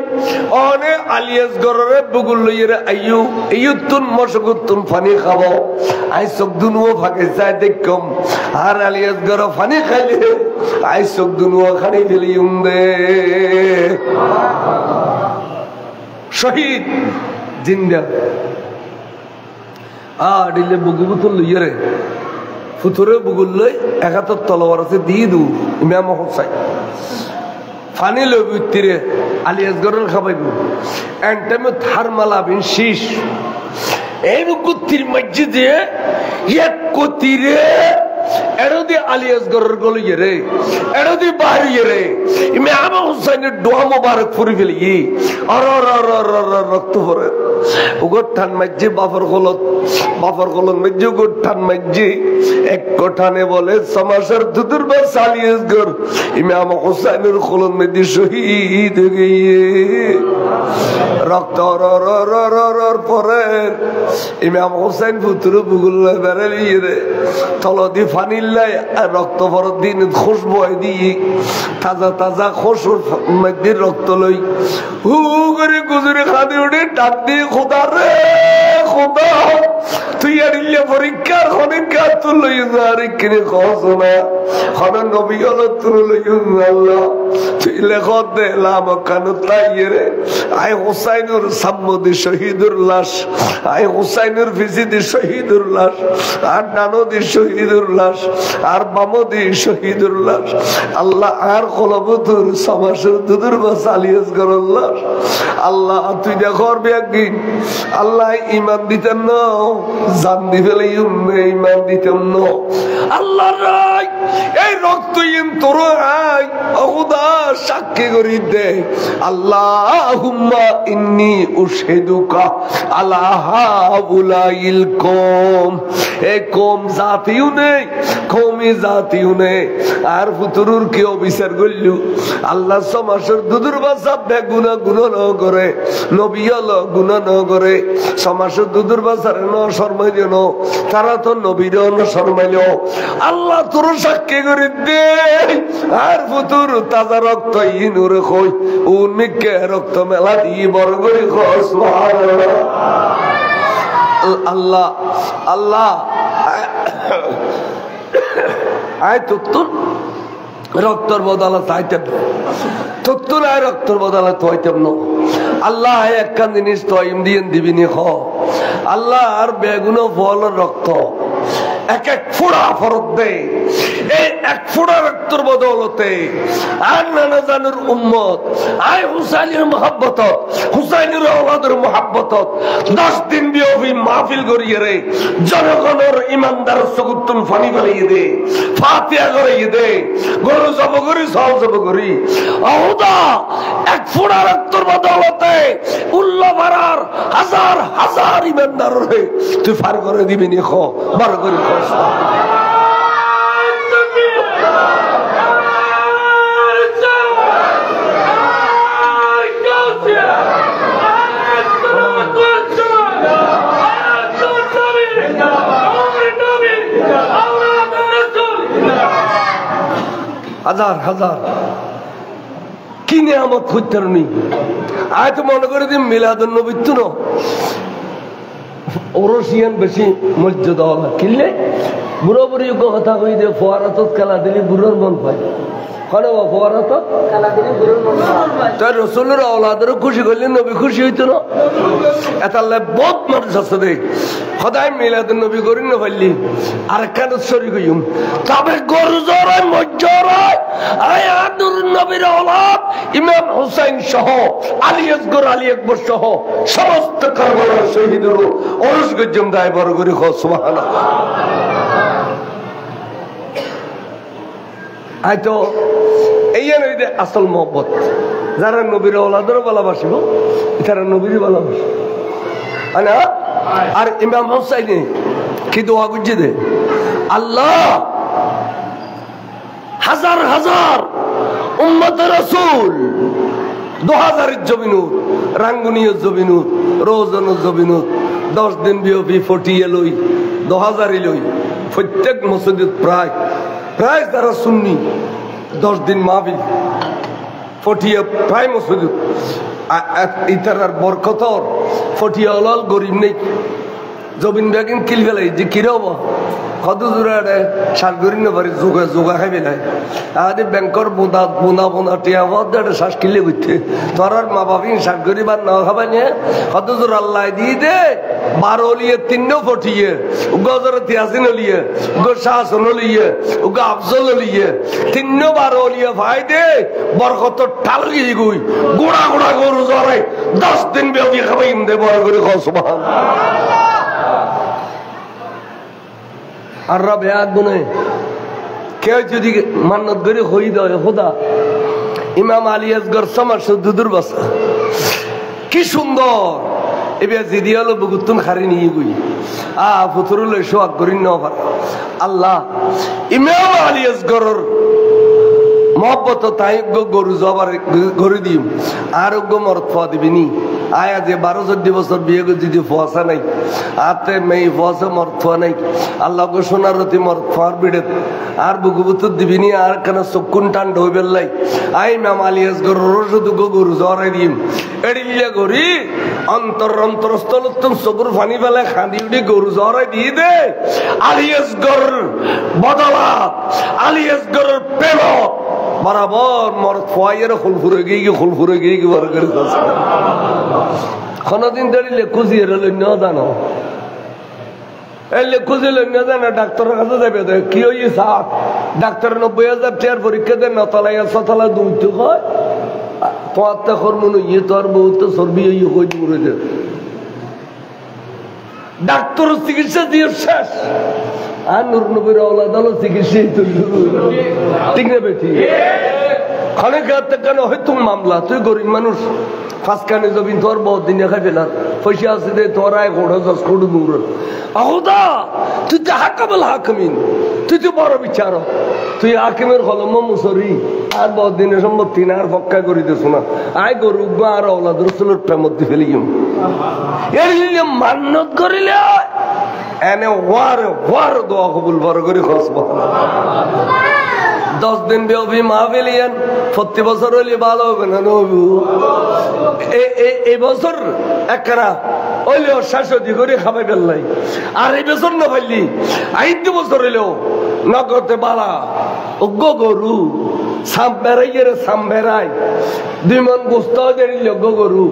অনে আলী আসগরের বুকুল লইয়ে রে আইয়ু ইয়ুতুন মশগুতুন পানি খাবো আই চোখ দুনুও ফাঁকে চাই দেখম আর আলী আসগর পানি খাইলে আই চোখ দুনুও খানি ফেলি দে শহীদ জিন্দা আডিলে বুকু বুতুল লইয়ে রে ফুতুরে বুকুল লই একাত্তর তলোয়ার আছে দিয়ে দু ইমাম হুসাইন ফানি লইব তীরে আলী আসগরের খাবাইব এন্ড টাইমে থারমালা বিন শীষ এই বুকু তীর মসজিদে এক কোতিরে এরদি আলী আসগরের গলিয়ে রে এরদি বাহিয়ে রে ইমাম হুসাইনের দোয়া মোবারক ফুরি ফেলি আর রক্ত পরে উগর ঠান মাঝে বাফর গলত মাঝে উগর ঠান মাঝে এক কোঠানে বলে সমাসের দুদুর বাস আলী আসগর ইমাম হুসাইনের খোলন মধ্যে শহীদ গিয়ে রক্ত পরে ইমাম হুসাইন পুত্র বুগুল বেড়ালিয়ে রে তলদি ফানিল্লাই রক্ত পর দিন খুশবু দিয়ে তাজা তাজা খুশুর মধ্যে রক্ত লই হু করে গুজরে খাদি উঠে ডাক দিয়ে খোদা রে খোদা তুই আনিলে পরীক্ষার খনিকা তুল লই যারে কিনে খস না খন নবী হল তুল লই আল্লাহ তুই লেখত দে লাম কানু তাইয়ে রে আই হুসাইনুর সাম্মদি শহীদুর লাশ আই হুসাইনুর ফিজিদি শহীদুর লাশ আর নানদি শহীদুর লাশ আর বামদি শহীদুর লাশ আল্লাহ আর কলবতুর সমাসের দুদুর বাস আলী আসগরের লাশ আল্লাহ তুই দেখর একদিন আল্লাহ ইমান দিতেন না জান দি ফেলে ইমান দিতেন না আল্লাহ রাই এই রক্ত ইন তোর আই অহুদা সাক্ষী করি দে আল্লাহুম্মা ইন্নী উশহিদুকা আলা হাউলাইল কওম এই কওম জাতিও নেই কওমি জাতিও নেই আর ফুতুরুর কি অবিচার করলু আল্লাহ সমাসের দুদুর বাসা বেগুনা গুনাহ ন করে নবী হলো গুনাহ ন করে সমাসের দুদুর বাসার ন শর্মাইল ন তারা তো নবীর ন শর্মাইল আল্লাহ তোর সাক্ষী করে দে আর ফুতুর তাজা রক্ত ইনুরে কই উন্মিকে রক্ত মেলা দিয়ে বড় করে কই সুবহানাল্লাহ আল্লাহ আল্লাহ আয় তুতুন রক্তর বদলা চাইতেন তুতুন আয় রক্তর বদলা তোয়াইতেন না আল্লাহ একখান জিনিস তো ইন্ডিয়ান দিবিনি খ আল্লাহ আর বেগুনো ফল রক্ত এক এক ফোড়া ফরত দেয়। এই এক ফোড়া রক্তর বদৌলতে আর নানা জানুর উম্মত আয় হুসাইনের মহব্বত, হুসাইনের আওলাদের মহব্বত 10 দিন ব্যাপী মাহফিল করিয়ে রে জনগণের ইমানদার চকুত্তন ফানি বানিয়ে দে, ফাতিহা করিয়ে দে, গরু জব করি সব জব করি। আহুদা এক ফোড়া রক্তর বদৌলতে উল্লাহ পাড়ার হাজার হাজার ইমানদার রে তুই ফার করে দিবি নি, খো বার করে খো। হাজার হাজার কি নিয়ামত খুঁজতে নি। আয় তো মনে করে দিন মিলাদুন নবী তো ওরসিয়ান বেশি মর্যাদা হলা কিনলে বুড়ো বুড়ি কথা কই দে ফোয়ারাত খেলা দিলি বুড়োর মন পায়। রসুলের আওলাদের খুশি করলে নবী খুশি হইতো না। এতালে বহুত মানুষ আছে দেখ সদায় মিলাদুন নবী করি না পারলি আর কেন শরীর কইম তবে গরু জড়ায় মজ্জরায় আয় আদুর নবীর আওলাদ ইমাম হুসাইন সহ আলী আসগর আলী আকবর সহ সমস্ত কারবালার শহীদের ওরস গজ্জম দায় বড় করে খ সুবহানাল্লাহ। হয়তো এই আসল মহব্বত যারা নবীর ওলাদেরও ভালোবাসিব তারা নবীরই ভালোবাসে। আর ইমাম হুসাইন কি দোয়া করছে দে আল্লাহ হাজার হাজার উম্মতের রাসূল 2000 জমিনুত রাঙ্গুনিয় জমিনুত রোজানো জমিনুত 10 দিন বিওপি 40 লই 2000 লই প্রত্যেক মসজিদ প্রায় যারা সুন্নি 10 দিন মাহফিল 40 প্রায় মসজিদ ইতার বরকতর 40 অলাল গরিব নেই জমিন ব্যাগিন কিল ফেলাই যে কিরব কত জোড়া শ্বাস করি না পারি যোগা যোগা খাই পেলাই আরে ব্যাংকর বোনা বোনা বোনা টিয়া বদ শ্বাস কিলে করতে তোর মা বাবিন শ্বাস করি বা না খাবা নিয়ে কত জোর আল্লাহ দিয়ে দে 12 লিয়ে 3 ফটিয়ে গজর তিয়াসিন লিয়ে গো শাসন লিয়ে গো আফজল লিয়ে 3 12 লিয়ে ভাই দে বরকত ঠাল গিয়ে গই গোড়া গোড়া গরু জরে 10 দিন ব্যাপী খাবাই দে বড় করে খ সুবহানাল্লাহ। আর রব এক গুণে কেউ যদি মান্নত করে হই দেয় খোদা ইমাম আলী আসগর সমার দুদুর বাসা কি সুন্দর এবার জিদি হলো বুকুতুন খারি নিয়ে গই ফুতুরুল সোয়াগ করি ন আল্লাহ ইমাম আলী আসগরের মহব্বত তাই গরু জবার গরু দিম আর মরত ফোয়া দিবিনি আয়া যে 12-14 বছর বিয়ে করে যদি ফোয়াশা নাই আতে মেয়ে ফোয়াশা মরত ফোয়া নাই আল্লাহ গো সোনার রতি মরত ফোয়ার বিড়ে আর বুকু বুতুর দিবিনি আর কেন চক্ষুন টান ঢই বেললাই আই ইমাম আলী আসগর শুধু গরু জরাই দিম এড়িলে গরি অন্তরস্থল চকুর ফানি ফেলে খাঁদি উঠি গরু জরাই দিয়ে দে আলী আসগর বদলাত আলী আসগরের প্রেম বরাবর মরত ফোয়াইয়ের খুলফুরে গিয়ে বড় করে কোনদিন দাঁড়িয়ে খুঁজিয়ে লইন জানো এলে খুঁজে লইন জানো ডাক্তারের কাছে যাবে কি হইয়ে সাপ ডাক্তার 90,000 টাকার পরীক্ষা দেন নতলায় ছতলা দুইতে হয় তোমার তো কর্মন ইয়ে তোর বহুত চর্বি ইয়ে হয়ে দূরে দে ডাক্তার চিকিৎসা দিয়ে শেষ আর নূর নবীর আওলাদ হলো চিকিৎসাই তো ঠিক না বেটি খানে কেন হয়তো মামলা তুই গরিব মানুষ ফাঁসখানে যাবি তোর বহুত দিন খাই ফেলার পয়সা আছে দে তোর আয় ঘোড়া দশ কোটি দূর আহুদা তুই তো হাকামেল হাকিমিন তুই তো বড় বিচারক তুই হাকিমের কলম মুসরি আর বহুত দিনের সম্পত্তি না আর পক্কা করি দিস না আয় গরু আর আওলাদ রসুলের প্রেমত দি ফেলি এর মান্নত করিলে এনে ওয়ার দোয়া কবুল বড় করে খসব 10 দিন ব্যাপী মাহফিলিয়ান প্রতি বছর হইলে ভালো হবে না নবু এই বছর একরা হইলেও শাসদি করে খাবাই ফেললাই আর এই বছর না পাইলি 8 বছর হইলেও নগদে বালা অজ্ঞ গরু সাম বেড়াই 2 মন গোস্ত দিল গরু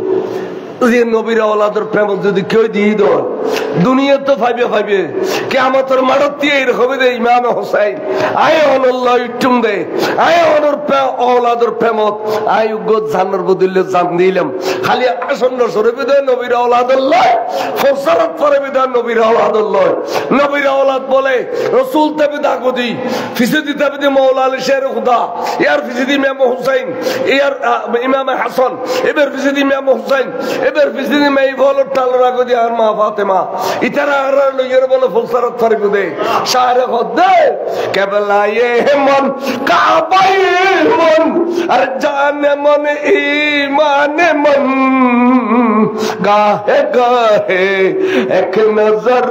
নবীর আওলাদের প্রেম যদি কেউ দিয়ে দেয় দুনিয়া তো ফাইবে ফাইবে কিয়ামতের মাঠত দিয়ে এরকম দে ইমাম হোসেন আয় অনল্লাহ ইটুম দে আয় অনর আওলাদের প্রেমত আয় উগ্গত জান্নার বদলে জান দিলাম খালি আসন্ন শরীফে দে নবীর আওলাদুল্লাহ ফসরত পরে বিধান নবীর আওলাদুল্লাহ নবীর আওলাদ বলে রাসূল তাবিদা গদি ফিসদি তাবিদে মাওলা আলী শের খুদা ইয়ার ফিসদি ইমাম হোসেন ইয়ার ইমাম হাসান এবার ফিসদি ইমাম হোসেন এবার ফিসদি মাই বলো টালরা গদি আর মা ফাতেমা ইতারা আর লইয়ের বলে ফসরত পরে বিদে শাহরে খদে কেবলায়ে মন কাবায়ে মন আর জানে মন ঈমানে মন গাহে গাহে এক নজর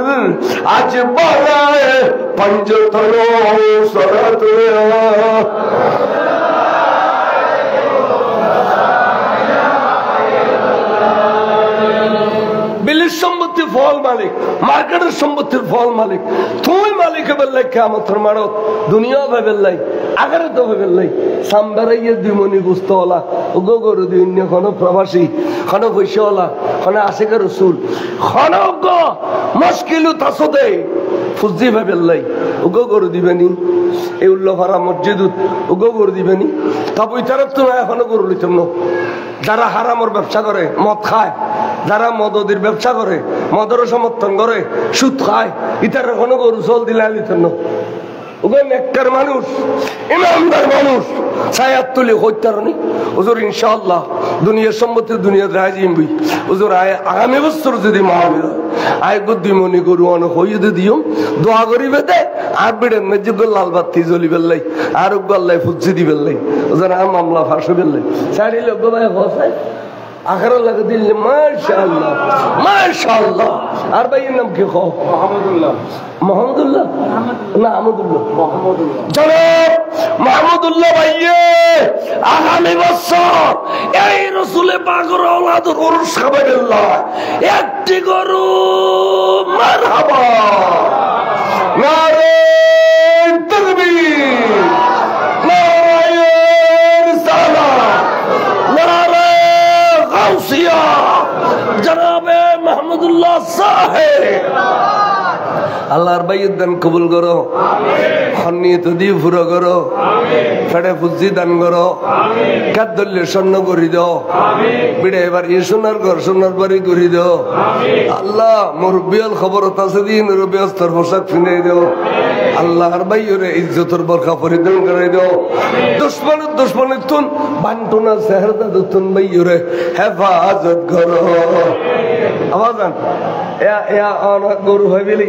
আজ বারায়ে पंजतनो सरत बिलिस सम्पत्तिर फल मालिक मार्केटर सम्पत्तिर फल मालिक तुई मालिक बेल्लाई कियामतेर माठत दुनिया बेल्लाई आखिरत बेल्लाई सामबाराइया दुमनि बुझतोला उगो गरु दुन्य खनो प्रवासी खनो पैसावाला खनो आशिक रसूल खनो गो मुश्किल तासदे ফুজি ভাবেল্লাই উগো গরু দিবেনি এই উল্লাহরা মসজিদত উগো গরু দিবেনি তবে ইতারত তো এখনো গরু লইতাম না যারা হারামর ব্যবসা করে মদ খায় যারা মদদির ব্যবসা করে মদর সমর্থন করে সুদ খায় ইতার এখনো গরু চল দিলে লইতাম না উগো নেককার মানুষ ইমানদার মানুষ ছায়াত তুলি হইতারনি হুজুর ইনশাআল্লাহ দুনিয়ার সম্পত্তি দুনিয়া রাজিম বই হুজুর আগামী বছর যদি মাহফিল আয় গুদ্দিমনি গরু অন হইতে দিও দোয়া করিবে দে আর বিড়েন মসজিদ লাল বাতি জ্বলিবেল লাই আর গল্লাই ফুজি দিবেল লাই হুজুর মামলা ফাঁস হইবেল লাই সাড়ি লোক ভাই হসাই আখরা লাগা দিল মাশাআল্লাহ মাশাআল্লাহ আর ভাইয়ের নাম কি কও মাহমুদুল্লাহ মাহমুদুল্লাহ না আহমদুল্লাহ মাহমুদুল্লাহ জনাব মাহমুদুল্লাহ ভাইয়ে আগামী বছর এই রাসূলের পাকের আওলাদের উরুস খাবাইল্লাহ একটি গরু মারহাবা নারে তাকবীর নারে রিসালাত নারে গাউসিয়া জনাবে মাহমুদুল্লাহ সাহেব আল্লাহর বাইয়ের দান কবুল করো খন্নিয়ত দিয়ে পুরো করো ফেড়ে ফুজি দান করো কাদ্দল্যে স্বর্ণ করি দাও বিড়ে এবার এ সোনার ঘর সোনার বাড়ি করি দাও আল্লাহ মুরব্বিয়াল খবরত আছে দিন মুরব্বি অস্তর পোশাক কিনে দাও আল্লাহর বাইয়ের ইজ্জতের বরখা পরিধান করে দাও দুশ্মনের তুন বান্টনা সেহরদা দুতুন বাইয়ের হেফাজত করো আওয়াজান গরু হয় বেলে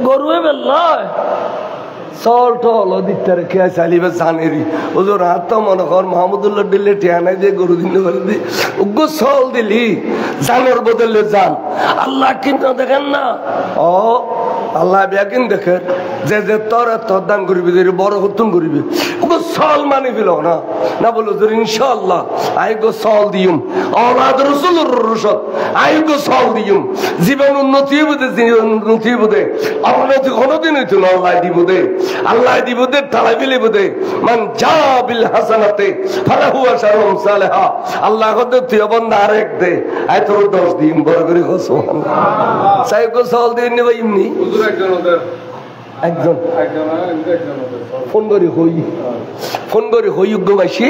গরু বেল্লায় চল টল দিতারে খেয়ে চালিবে জানেরি ওজোর হাত তো মনে কর মাহমুদুল্লাহ দিল্লি টিয়ানাই যে গরু দিন পারি উগ্র চল দিলি জানের বদলে যান আল্লাহ কিন্তু দেখেন না ও আল্লাহ ব্যাকিন দেখেন যে যে তোর দান করবি বড় হতুন করবি ওগো চল মানি ফেল না না বলো তোর ইনশাআল্লাহ আই গো চল দিম আওলাদ রাসূলুর রসদ আই গো চল দিম জীবন উন্নতি বুঝে অবনতি কোনোদিন হইতো না আল্লাহ দিব দে আল্লাহ দিব দে তালাই বিলে বুদে মান জা বিল হাসানাতে ফালাহু আশরুম সালেহা আল্লাহ কদে তুই বন্ধা আরেক দে আই তোর 10 দিন বড় করে সুবহানাল্লাহ সাই গো চল দিন নি ভাই এমনি হুজুর একজন ফোন করি হই গো ভাইছি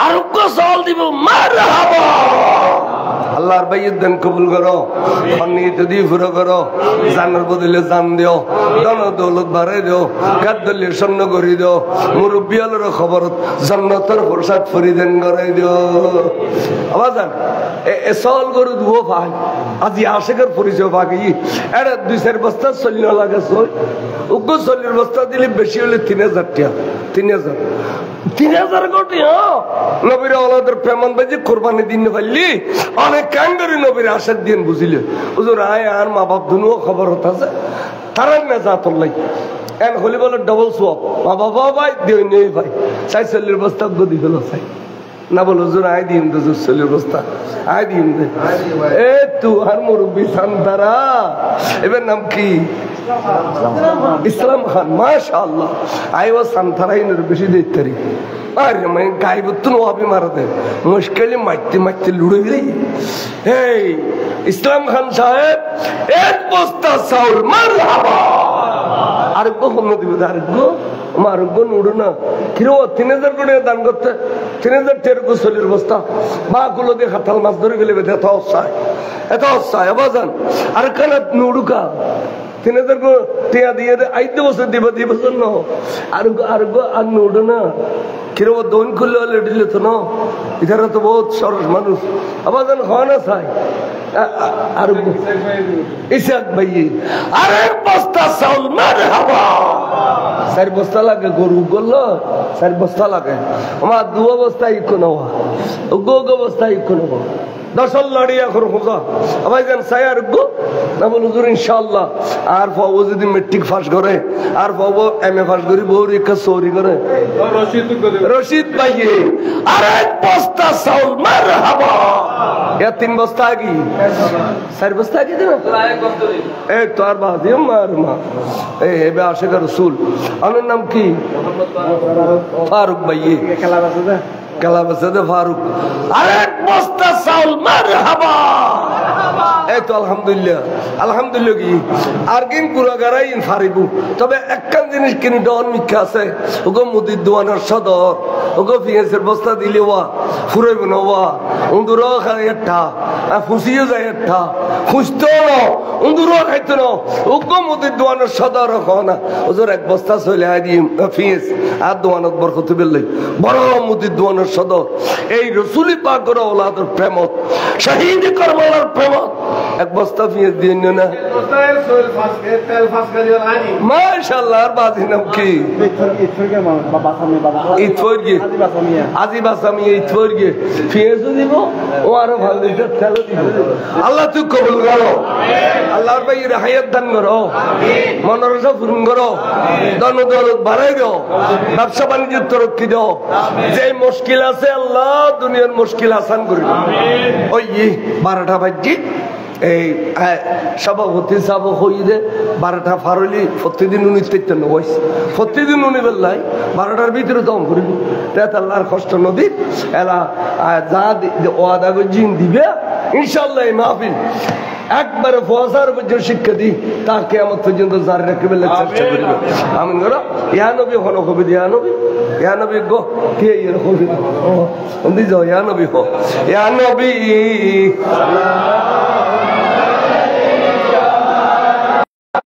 আর গো চল দিব মারহাবা আল্লাহর বাইয়ের দান কবুল করো খন্নিয়ত দিয়ে পুরো করো জানের বদলে জান দিও ধন দৌলত বাড়াই দিও গাদ্দলে স্বর্ণ করি দিও মুরব্বিয়ালের খবর জান্নাতের প্রসাদ পরিধান করাই দিও আবার জান এ চল গরু দুও ভাই আজি আশেকের পরিচয় পাকি এটা 2-4 বস্তা চল্লিশ লাগে চল উগ্র 40 বস্তা দিলে বেশি হলে 3000 টাকা 3000 কোটি নবীর আওলাদের প্রেমান বাজি কোরবানি দিন পারলি অনেক কাঙ্গারি নবীর আশার দিন বুঝিলে হুজুর আয় আর মা বাপ দুনো খবর হতাছে তারার না জাতর লাই এন হলি বলে ডবল সোয়াব মা বাবা ভাই দেই নেই ভাই 40 বস্তা গদি ফেল চাই না বল হুজুর আয় দিন তো 40 বস্তা আয় দিন দে এ তু আর মুরব্বি সান্তারা এবার নাম কি ইসলাম খান মাশাআল্লাহ আই ও সান্তারাইনের বেশি দেখতারি अरे मैं गायबतून वापी मारते मुश्किल मारते मारते लुड़े गई इस्लाम खान साहेब एक बस्ता चाउल मरहबा आरोग्य होने दिबे आरोग्य आरोग्य नुड़ो ना किरो 3000 করে দান করতে 3000 টের গোসলের বস্তা মাগুলো দিয়ে খাতাল মাছ ধরে গেলে এত অসায় আবাজান আর কানা নুড়ুকা 3000 को টিয়া দিয়ে 8 বছর দিব জন্য আরোগ্য আর নুড়ো না কিরো দোন খুললে দিলে তো না ইধারে তো বহুত সরস মানুষ আবাজান হয় না চাই আর ইসাক ভাই আর এক বস্তা চাউল মারহাবা 4 বস্তা লাগে গরু গল্ল 4 বস্তা লাগে আমার 2 বস্তা ইকো নওয়া গো বস্তা ইকো নওয়া 10 লড়িয়া করে হোজা ভাইজান সায়ার গো না বল হুজুর ইনশাআল্লাহ আর বাবু যদি মেট্রিক পাস করে আর বাবু এমএ পাস করি বউর একটা চোরি করে রশিদ ভাই আর এক বস্তা চাউল মারহাবা या 3 বস্তা কি 4 বস্তা কি দেব এই তো আর বাদি মার মা এই এবে আশিক রাসূল আমার নাম কি ফারুক ভাই খেলা বাসে ফারুক আর এক বস্তা চাউল মারহাবা এই তো আলহামদুলিল্লাহ কি আর কিন কুরাগারাই ফারিবু তবে একখান জিনিস কিনি ডন মিথ্যা আছে ওগো মুদির দোয়ানের সদর ওগো পিঁয়াজের বস্তা দিলে ওয়া ফুরাইব না ওয়া উন্দুর খাই একটা ফুসিয়ে যায় একটা খুঁজতো না উন্দুর খাইতো না ওগো মুদির দোয়ানের সদর না ওজোর এক বস্তা চলে আদি পিঁয়াজ আর দোয়ানত বরকত বেললে বড় মুদির দোয়ানের সদর এই রসুলি পাকের ওলাদের প্রেমত শহীদ কারবালার প্রেমত এক বস্তা পিঁয়াজ দিয়ে নিও না মাশাআল্লাহ আর বাজি নাম কি আজি বাসামি ইতফরগে পিঁয়াজ দিব ও আরো ভালো দিতে তেল দিব আল্লাহ তুই কবুল করো আল্লাহর ভাই হায়াত দান করো মনোরসা পূরণ করো দন দৌলত বাড়াই দাও ব্যবসা বাণিজ্য তরক্কি দাও যে মুশকিল আছে আল্লাহ দুনিয়ার মুশকিল আসান করে ওই 12টা বাজে এই সভাপতি সাহেব হইরে 12টা ফারলি প্রতিদিন উনি তেতেন বয়স প্রতিদিন উনি বেলাই 12টার ভিতরে দম করিব তেত আল্লাহর কষ্ট নদী এলা যা ওয়াদা জিন দিবে ইনশাআল্লাহ এই মাহফিল একবারে ফসার পর্যন্ত শিক্ষা দিই তার কিয়ামত পর্যন্ত জারি রাখবে চেষ্টা করবে আমিন করো ইয়া নবী হলো হবে ইয়া নবী গো কে এর হবে ও ওন্দি যাও ইয়া নবী হো ইয়া নবী